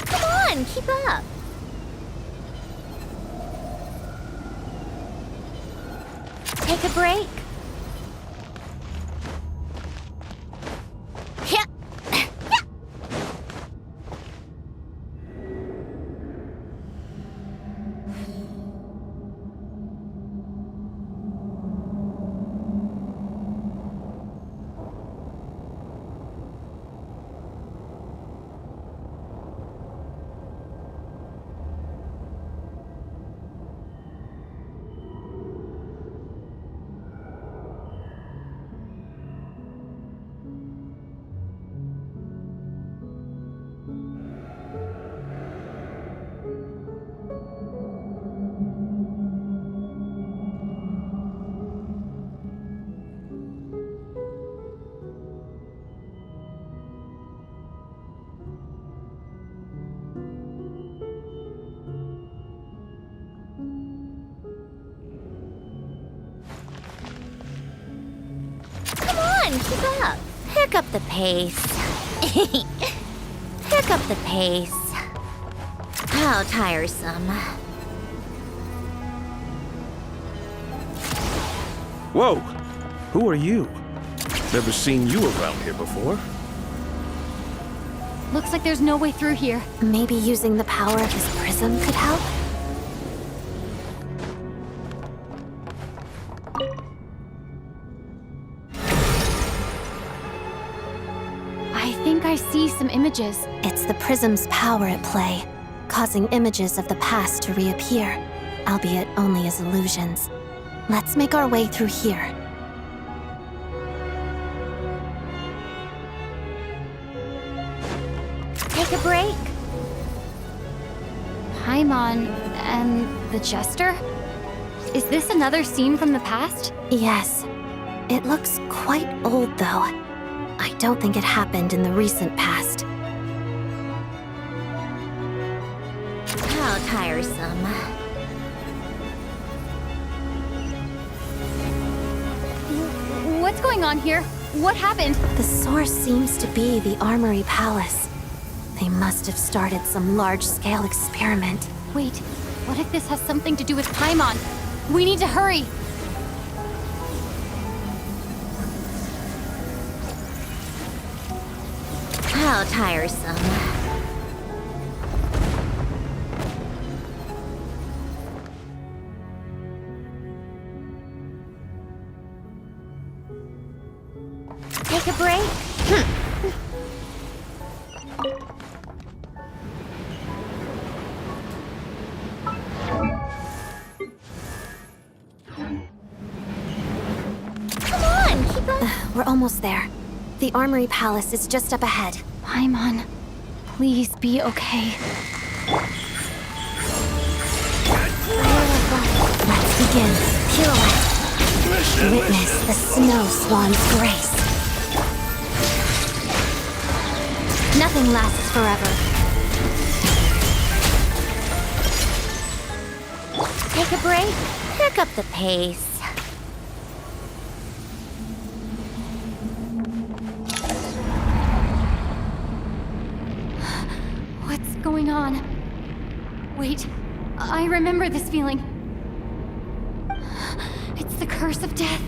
Come on, keep up. Take a break. Yeah. Keep up. Pick up the pace. Pick up the pace. How tiresome. Whoa! Who are you? Never seen you around here before. Looks like there's no way through here. Maybe using the power of his prism could help? I think I see some images. It's the prism's power at play, causing images of the past to reappear, albeit only as illusions. Let's make our way through here. Take a break. Paimon and the Jester? Is this another scene from the past? Yes. It looks quite old, though. I don't think it happened in the recent past. How tiresome. What's going on here? What happened? The source seems to be the Armory Palace. They must have started some large-scale experiment. Wait, what if this has something to do with Paimon? We need to hurry! How tiresome. Take a break. Come on, keep up. We're almost there. The Armory Palace is just up ahead. Paimon, please be okay. Let's begin. Pirouette. Witness the snow swan's grace. Nothing lasts forever. take a break? Pick up the pace. What's going on? Wait, I remember this feeling. It's the curse of death.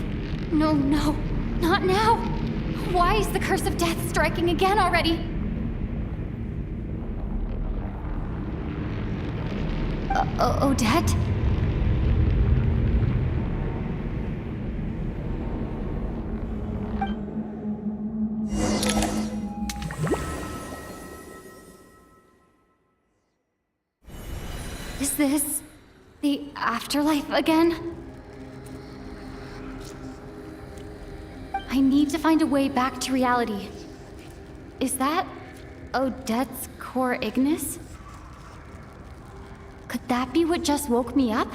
No, not now. Why is the curse of death striking again already? Odette? Is this the afterlife again? I need to find a way back to reality. Is that Odette's core Ignis? Could that be what just woke me up?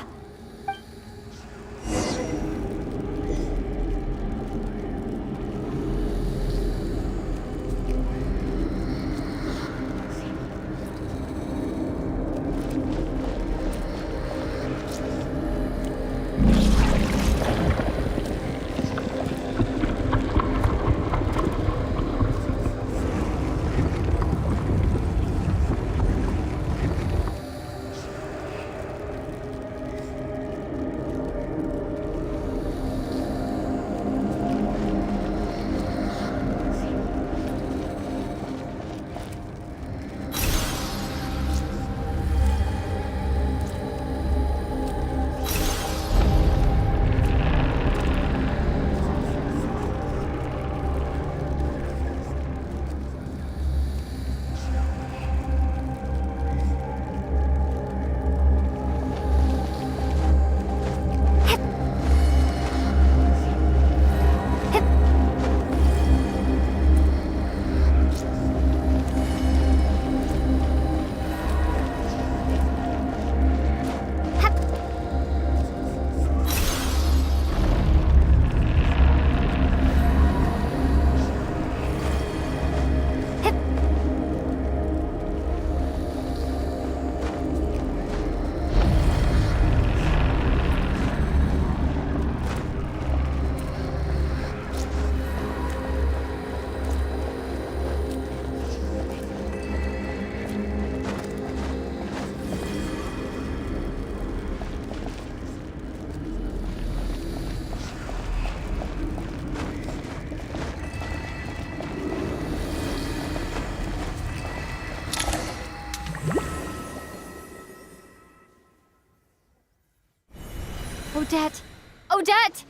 Odette! Odette!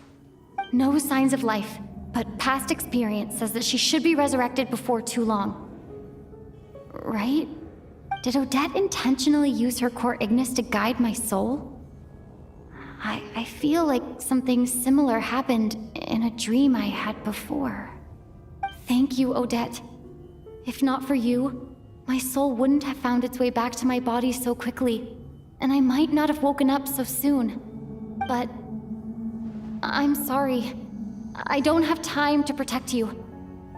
No signs of life, but past experience says that she should be resurrected before too long. Right? Did Odette intentionally use her core Ignis to guide my soul? I feel like something similar happened in a dream I had before. Thank you, Odette. If not for you, my soul wouldn't have found its way back to my body so quickly, and I might not have woken up so soon. But I'm sorry. I don't have time to protect you.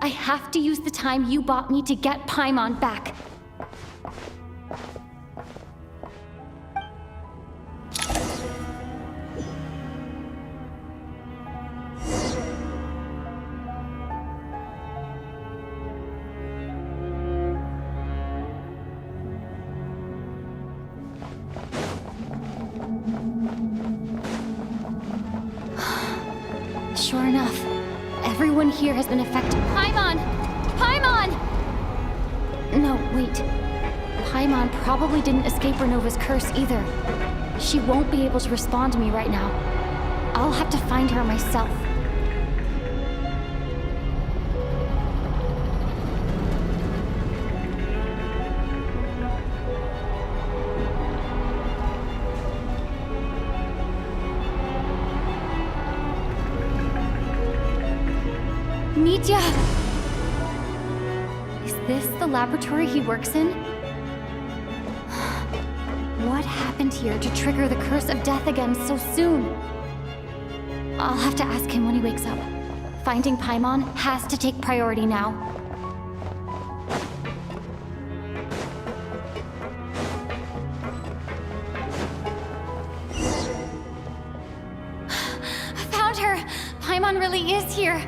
I have to use the time you bought me to get Paimon back. Sure enough, everyone here has been affected. Paimon! Paimon! No, wait. Paimon probably didn't escape Renova's curse either. She won't be able to respond to me right now. I'll have to find her myself. Mitya! Is this the laboratory he works in? What happened here to trigger the curse of death again so soon? I'll have to ask him when he wakes up. Finding Paimon has to take priority now. Paimon really is here.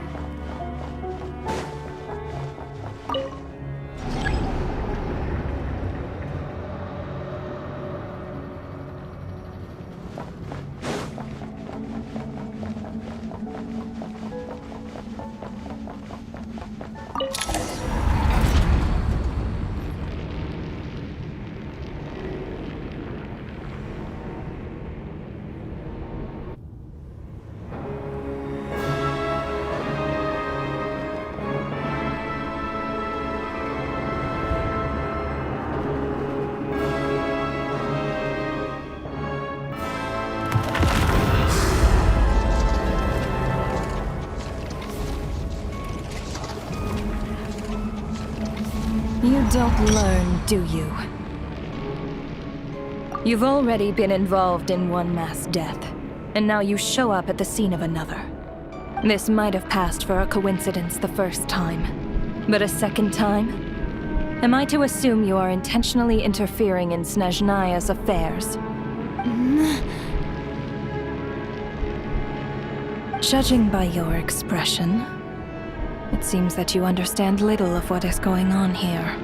You don't learn, do you? You've already been involved in one mass death, and now you show up at the scene of another. This might have passed for a coincidence the first time, but a second time? Am I to assume you are intentionally interfering in Snezhnaya's affairs? Judging by your expression, it seems that you understand little of what is going on here.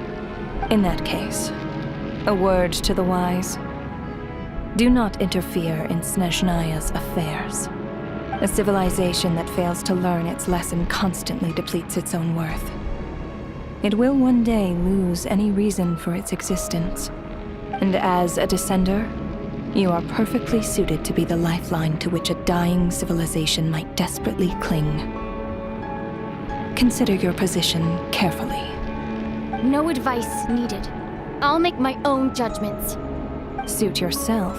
In that case, a word to the wise. Do not interfere in Snezhnaya's affairs. A civilization that fails to learn its lesson constantly depletes its own worth. It will one day lose any reason for its existence. And as a descender, you are perfectly suited to be the lifeline to which a dying civilization might desperately cling. Consider your position carefully. No advice needed. I'll make my own judgments. Suit yourself.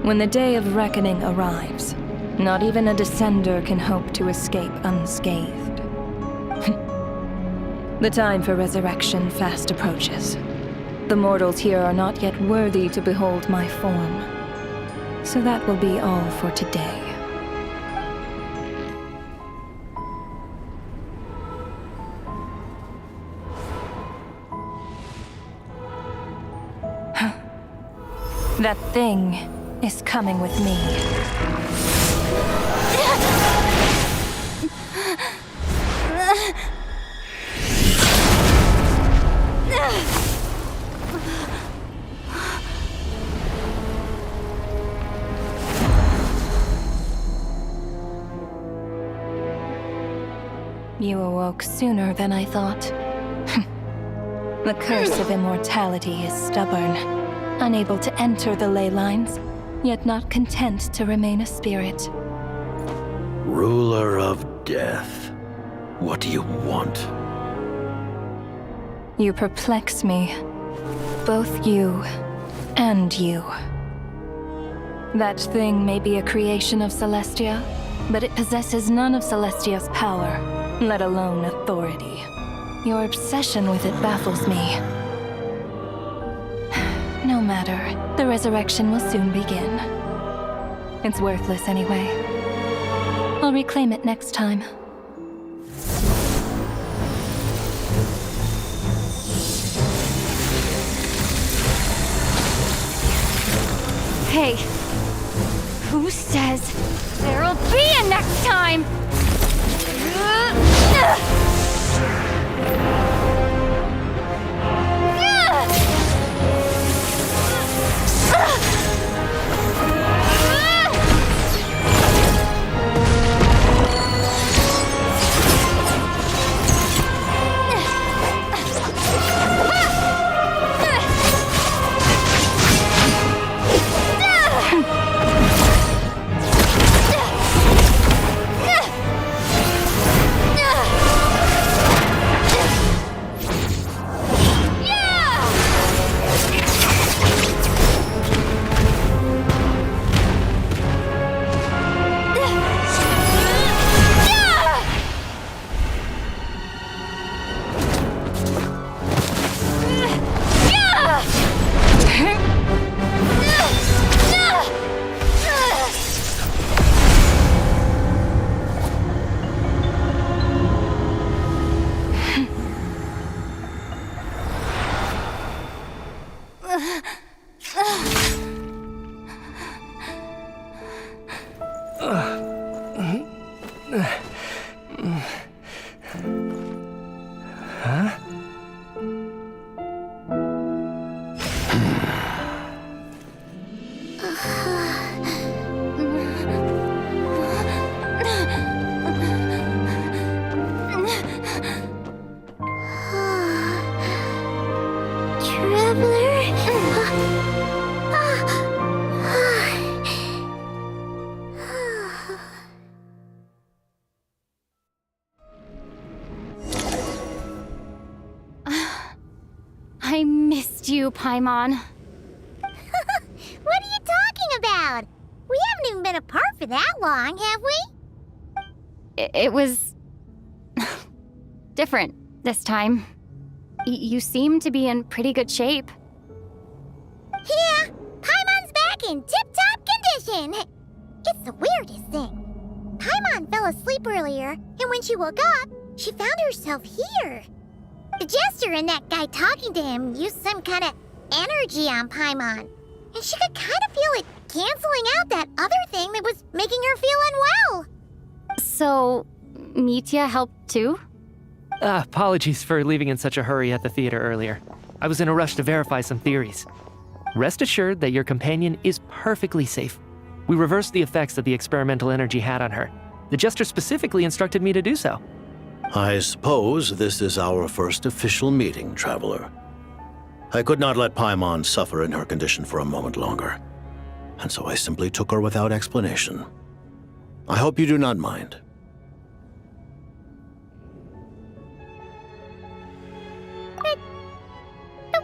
When the day of reckoning arrives, not even a descender can hope to escape unscathed. The time for resurrection fast approaches. The mortals here are not yet worthy to behold my form. So that will be all for today. That thing is coming with me. You awoke sooner than I thought. The curse of immortality is stubborn, unable to enter the ley lines, yet not content to remain a spirit. Ruler of death, what do you want? You perplex me. Both you and you. That thing may be a creation of Celestia, but it possesses none of Celestia's power, let alone authority. Your obsession with it baffles me. No matter, the resurrection will soon begin. It's worthless anyway. I'll reclaim it next time. Hey, who says there'll be a next time? missed you, Paimon. What are you talking about? We haven't even been apart for that long, have we? It was... different this time. You seem to be in pretty good shape. Yeah, Paimon's back in tip-top condition. It's the weirdest thing. Paimon fell asleep earlier, and when she woke up, she found herself here. The jester and that guy talking to him used some kind of energy on Paimon, and she could kind of feel it canceling out that other thing that was making her feel unwell. So, Mitya helped too? Apologies for leaving in such a hurry at the theater earlier. I was in a rush to verify some theories. Rest assured that your companion is perfectly safe. We reversed the effects that the experimental energy had on her. The jester specifically instructed me to do so. I suppose this is our first official meeting, Traveler. I could not let Paimon suffer in her condition for a moment longer, and so I simply took her without explanation. I hope you do not mind. But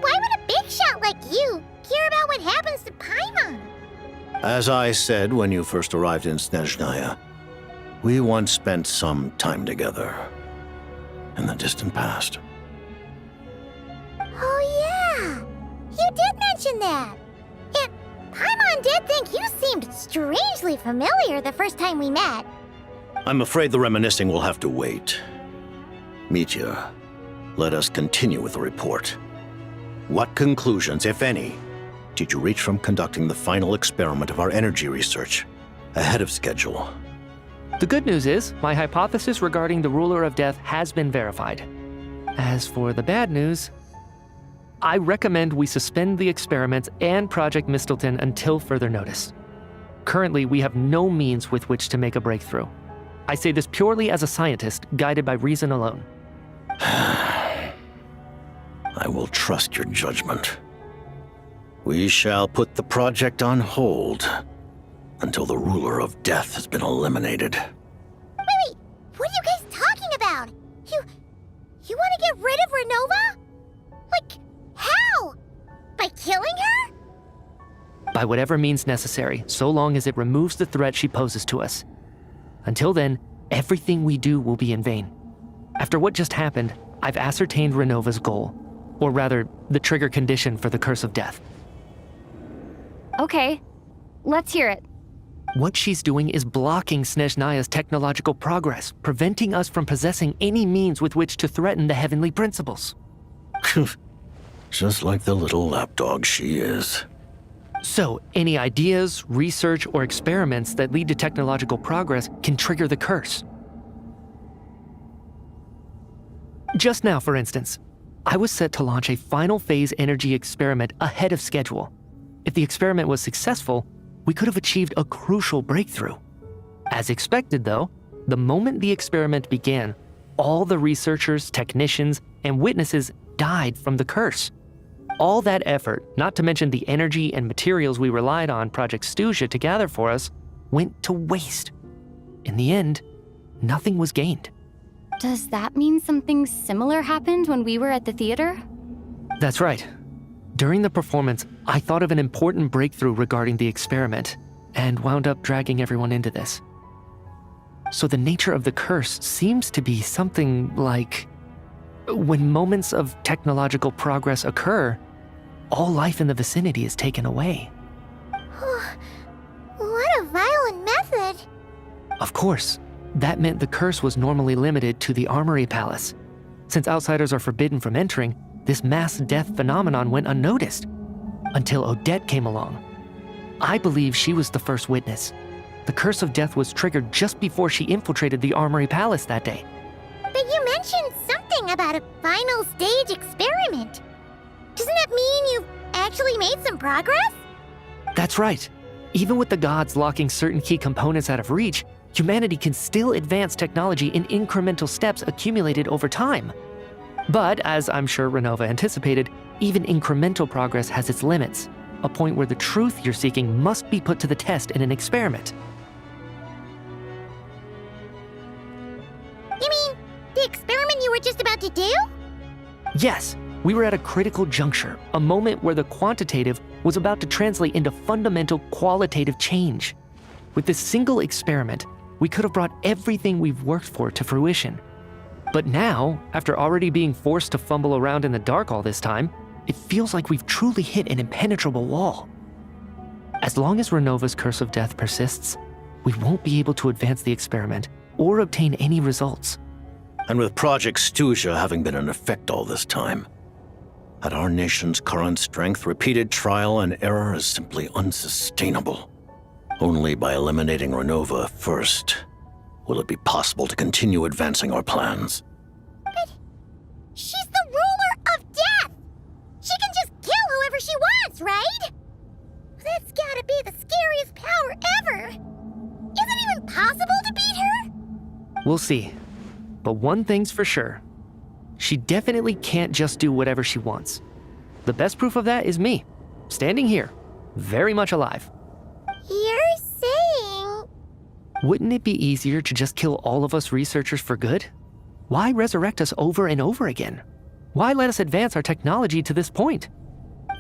why would a big shot like you care about what happens to Paimon? As I said when you first arrived in Snezhnaya, we once spent some time together in the distant past. Oh yeah, you did mention that. And Paimon did think you seemed strangely familiar the first time we met. I'm afraid the reminiscing will have to wait. Mitya, let us continue with the report. What conclusions, if any, did you reach from conducting the final experiment of our energy research ahead of schedule? The good news is, my hypothesis regarding the Ruler of Death has been verified. As for the bad news, I recommend we suspend the experiments and Project Mistleton until further notice. Currently, we have no means with which to make a breakthrough. I say this purely as a scientist, guided by reason alone. I will trust your judgment. We shall put the project on hold until the Ruler of Death has been eliminated. Wait, what are you guys talking about? You want to get rid of Renova? Like, how? By killing her? By whatever means necessary, so long as it removes the threat she poses to us. Until then, everything we do will be in vain. After what just happened, I've ascertained Renova's goal. Or rather, the trigger condition for the Curse of Death. Okay, let's hear it. What she's doing is blocking Snezhnaya's technological progress, preventing us from possessing any means with which to threaten the heavenly principles. Just like the little lapdog she is. So, any ideas, research, or experiments that lead to technological progress can trigger the curse. Just now, for instance, I was set to launch a final phase energy experiment ahead of schedule. If the experiment was successful, we could have achieved a crucial breakthrough. As expected, though, the moment the experiment began, all the researchers, technicians, and witnesses died from the curse. All that effort, not to mention the energy and materials we relied on Project Stuja to gather for us, went to waste. In the end, nothing was gained. Does that mean something similar happened when we were at the theater? That's right. During the performance, I thought of an important breakthrough regarding the experiment, and wound up dragging everyone into this. So the nature of the curse seems to be something like, when moments of technological progress occur, all life in the vicinity is taken away. What a violent method. Of course, that meant the curse was normally limited to the Armory Palace. Since outsiders are forbidden from entering, this mass death phenomenon went unnoticed, until Odette came along. I believe she was the first witness. The Curse of Death was triggered just before she infiltrated the Armory Palace that day. But you mentioned something about a final stage experiment. Doesn't that mean you've actually made some progress? That's right. Even with the gods locking certain key components out of reach, humanity can still advance technology in incremental steps accumulated over time. But, as I'm sure Renova anticipated, even incremental progress has its limits, a point where the truth you're seeking must be put to the test in an experiment. You mean the experiment you were just about to do? Yes, We were at a critical juncture, a moment where the quantitative was about to translate into fundamental qualitative change. With this single experiment, we could have brought everything we've worked for to fruition. But now, after already being forced to fumble around in the dark all this time, it feels like we've truly hit an impenetrable wall. As long as Renova's curse of death persists, we won't be able to advance the experiment or obtain any results. And with Project Stuja having been in effect all this time, at our nation's current strength, repeated trial and error is simply unsustainable. Only by eliminating Renova first will it be possible to continue advancing our plans. But she's the ruler of death! She can just kill whoever she wants, right? That's gotta be the scariest power ever! Is it even possible to beat her? We'll see. But one thing's for sure. She definitely can't just do whatever she wants. The best proof of that is me, standing here, very much alive. You're saying... Wouldn't it be easier to just kill all of us researchers for good? Why resurrect us over and over again? Why let us advance our technology to this point?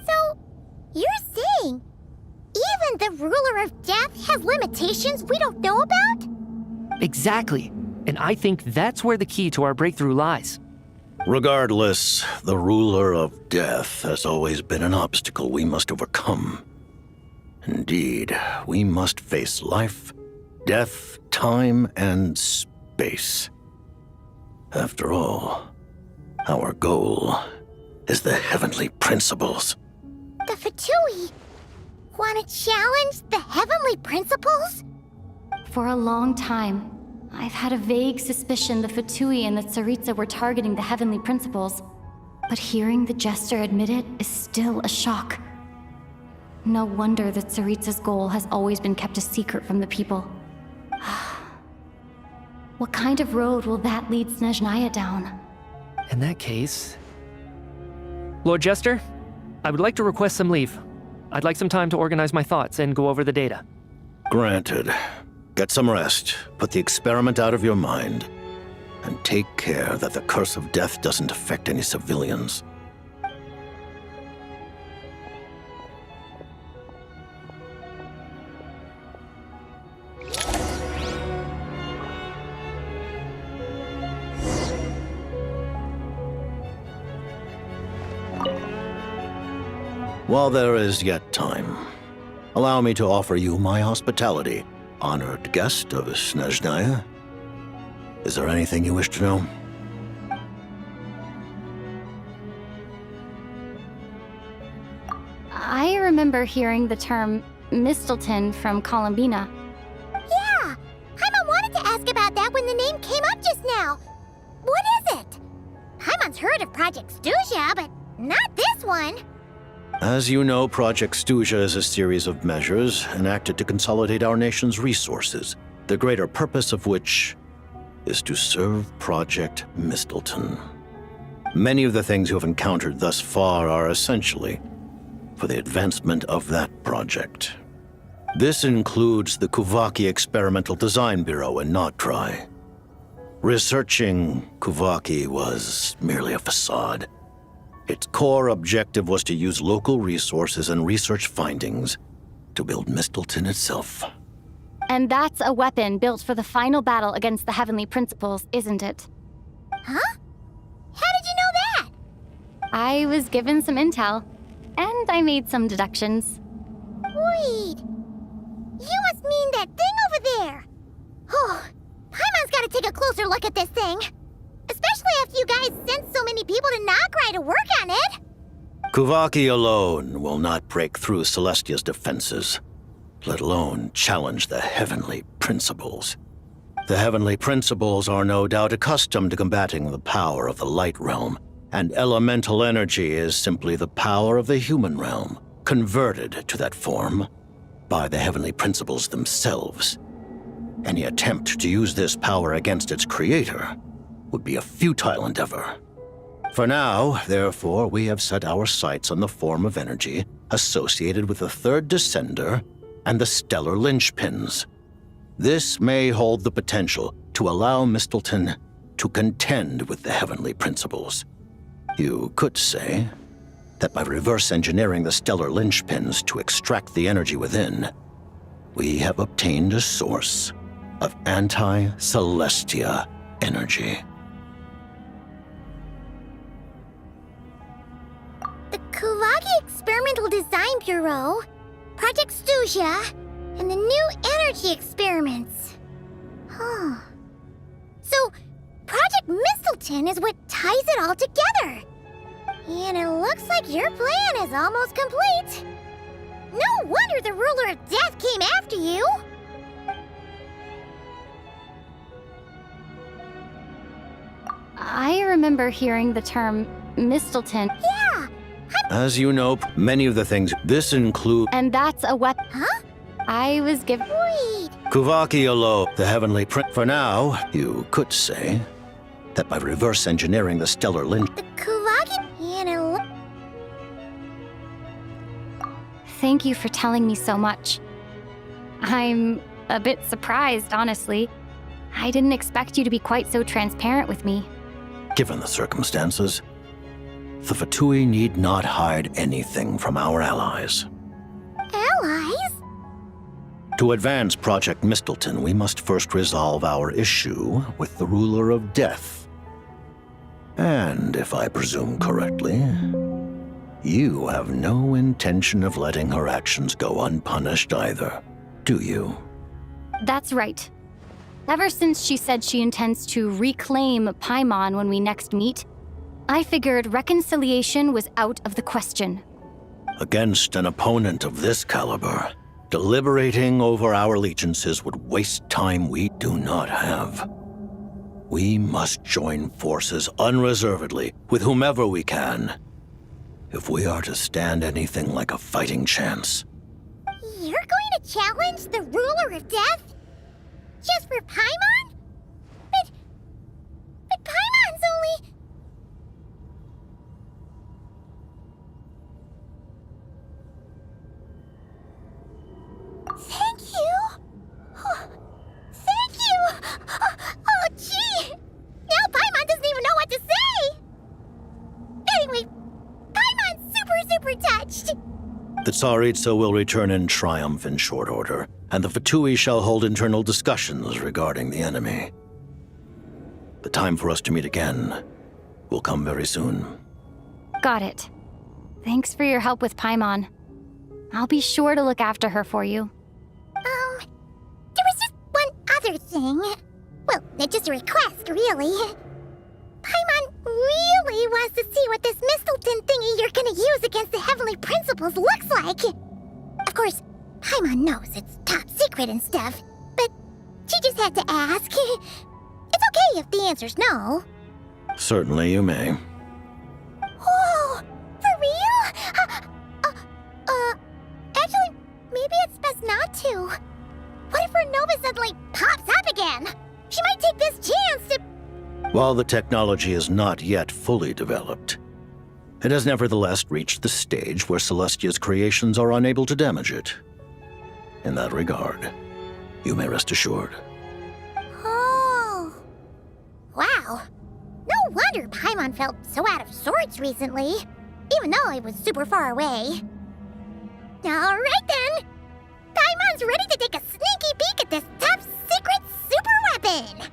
So, you're saying even the ruler of death has limitations we don't know about? Exactly. And I think that's where the key to our breakthrough lies. Regardless, the ruler of death has always been an obstacle we must overcome. Indeed, we must face life, death, time, and space. After all, our goal is the heavenly principles. The Fatui want to challenge the heavenly principles? For a long time, I've had a vague suspicion the Fatui and the Tsaritsa were targeting the heavenly principles. But hearing the Jester admit it is still a shock. No wonder that Tsaritsa's goal has always been kept a secret from the people. What kind of road will that lead Snezhnaya down? In that case... Lord Jester, I would like to request some leave. I'd like some time to organize my thoughts and go over the data. Granted. Get some rest, put the experiment out of your mind, and take care that the curse of death doesn't affect any civilians. While there is yet time, allow me to offer you my hospitality, honored guest of Snezhnaya. Is there anything you wish to know? I remember hearing the term Mistleton from Columbina. Yeah! Paimon wanted to ask about that when the name came up just now. What is it? Paimon's heard of Project Stuja, but not this one. As you know, Project Stuja is a series of measures enacted to consolidate our nation's resources, the greater purpose of which is to serve Project Mistleton. Many of the things you have encountered thus far are essentially for the advancement of that project. This includes the Kuvaki Experimental Design Bureau in Notri. Researching Kuvaki was merely a facade. Its core objective was to use local resources and research findings to build Mistleton itself. And that's a weapon built for the final battle against the Heavenly Principles, isn't it? Huh? How did you know that? I was given some intel, and I made some deductions. Wait. You must mean that thing over there. Oh, Paimon's gotta take a closer look at this thing. Especially after you guys sent so many people to Nagrai to work on it. Kuvaki alone will not break through Celestia's defenses, let alone challenge the Heavenly Principles. The Heavenly Principles are no doubt accustomed to combating the power of the Light Realm, and elemental energy is simply the power of the human realm, converted to that form by the Heavenly Principles themselves. Any attempt to use this power against its creator would be a futile endeavor. For now, therefore, we have set our sights on the form of energy associated with the Third Descender and the Stellar Linchpins. This may hold the potential to allow Mistleton to contend with the Heavenly Principles. You could say that by reverse engineering the stellar linchpins to extract the energy within, we have obtained a source of anti-Celestia energy. The Kuvagi Experimental Design Bureau, Project Stusia, and the new energy experiments. Huh. So, Project Mistleton is what ties it all together. And it looks like your plan is almost complete. No wonder the Ruler of Death came after you. I remember hearing the term Mistleton. Yeah. As you know, many of the things this include... And that's a weapon. Huh? I was given... Wait. Kuvaki Alo, the Heavenly Prince. For now, you could say that by reverse engineering the stellar lynch... The Kuvagi... And it looks... Thank you for telling me so much. I'm a bit surprised, honestly. I didn't expect you to be quite so transparent with me. Given the circumstances, the Fatui need not hide anything from our allies. Allies? To advance Project Mistleton, we must first resolve our issue with the Ruler of Death. And if I presume correctly, you have no intention of letting her actions go unpunished either, do you? That's right. Ever since she said she intends to reclaim Paimon when we next meet, I figured reconciliation was out of the question. Against an opponent of this caliber, deliberating over our allegiances would waste time we do not have. We must join forces unreservedly with whomever we can, if we are to stand anything like a fighting chance. You're going to challenge the Ruler of Death? Just for Paimon? But Paimon's only... Thank you! Thank you! Oh, gee! Now Paimon doesn't even know what to say! Anyway, Paimon's super touched! The Tsaritsa will return in triumph in short order, and the Fatui shall hold internal discussions regarding the enemy. The time for us to meet again will come very soon. Got it. Thanks for your help with Paimon. I'll be sure to look after her for you. There was just one other thing. Well, it's just a request, really. Paimon really wants to see what this Mistleton thingy you're gonna use against the Heavenly Principles looks like. Of course, Paimon knows it's top secret and stuff, but she just had to ask. It's okay if the answer's no. Certainly you may. Whoa, for real? Actually, maybe it's best not to. What if her Nova suddenly pops up again? She might take this chance to... While the technology is not yet fully developed, it has nevertheless reached the stage where Celestia's creations are unable to damage it. In that regard, you may rest assured. Oh. Wow. No wonder Paimon felt so out of sorts recently, even though it was super far away. Alright then! Paimon's ready to take a sneaky peek at this top secret super weapon!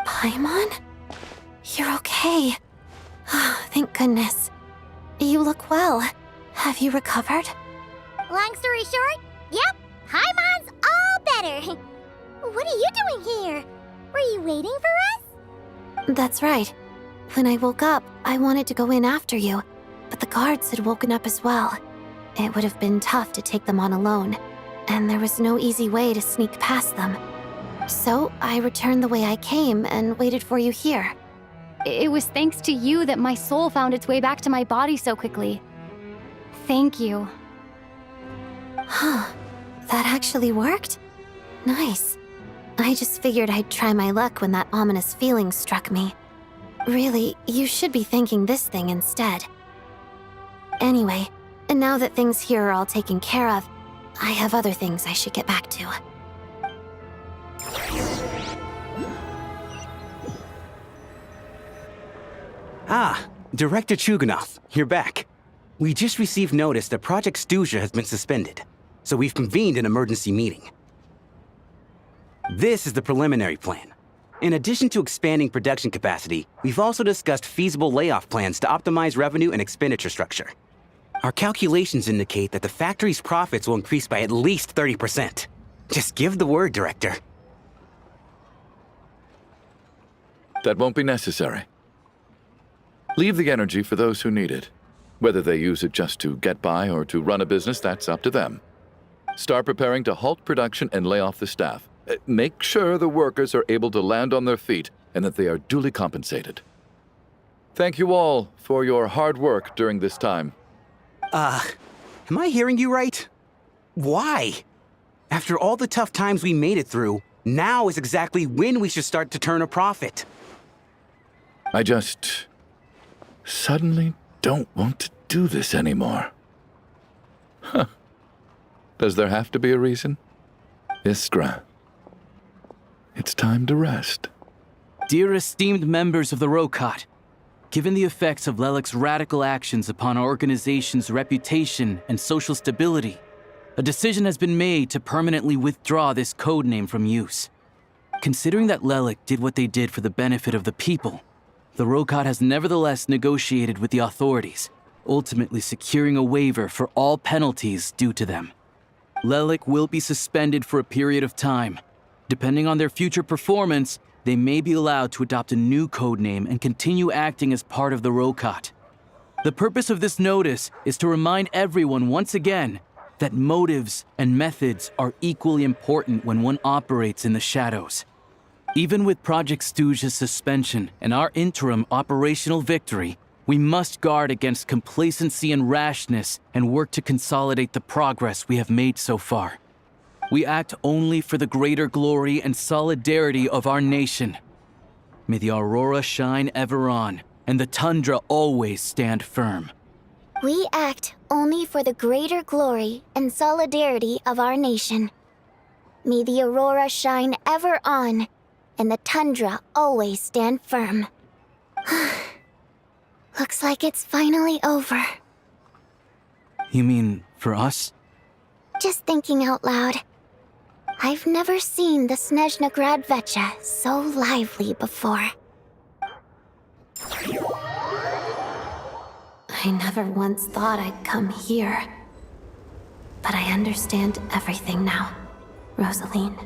Paimon? You're okay. Thank goodness. You look well. Have you recovered? Long story short, yep, Paimon's all better. What are you doing here? Were you waiting for us? That's right. When I woke up, I wanted to go in after you, but the guards had woken up as well. It would have been tough to take them on alone, and there was no easy way to sneak past them. So I returned the way I came and waited for you here. It was thanks to you that my soul found its way back to my body so quickly. Thank you. Huh. That actually worked? Nice. I just figured I'd try my luck when that ominous feeling struck me. Really, you should be thanking this thing instead. Anyway, and now that things here are all taken care of, I have other things I should get back to. Ah, Director Chuganov, you're back. We just received notice that Project Stuja has been suspended, so we've convened an emergency meeting. This is the preliminary plan. In addition to expanding production capacity, we've also discussed feasible layoff plans to optimize revenue and expenditure structure. Our calculations indicate that the factory's profits will increase by at least 30%. Just give the word, Director. That won't be necessary. Leave the energy for those who need it. Whether they use it just to get by or to run a business, that's up to them. Start preparing to halt production and lay off the staff. Make sure the workers are able to land on their feet and that they are duly compensated. Thank you all for your hard work during this time. Am I hearing you right? Why? After all the tough times we made it through, now is exactly when we should start to turn a profit. I just suddenly don't want to do this anymore. Huh. Does there have to be a reason? Iskra, it's time to rest. Dear esteemed members of the Rokot, given the effects of Lelik's radical actions upon our organization's reputation and social stability, a decision has been made to permanently withdraw this codename from use. Considering that Lelik did what they did for the benefit of the people, the Rokot has nevertheless negotiated with the authorities, ultimately securing a waiver for all penalties due to them. Lelik will be suspended for a period of time. Depending on their future performance, they may be allowed to adopt a new codename and continue acting as part of the Rokot. The purpose of this notice is to remind everyone once again that motives and methods are equally important when one operates in the shadows. Even with Project Stuja's suspension and our interim operational victory, we must guard against complacency and rashness and work to consolidate the progress we have made so far. We act only for the greater glory and solidarity of our nation. May the aurora shine ever on, and the tundra always stand firm. We act only for the greater glory and solidarity of our nation. May the aurora shine ever on, and the tundra always stand firm. Looks like it's finally over. You mean for us? Just thinking out loud. I've never seen the Snezhnegrad Vecha so lively before. I never once thought I'd come here. But I understand everything now, Rosaline.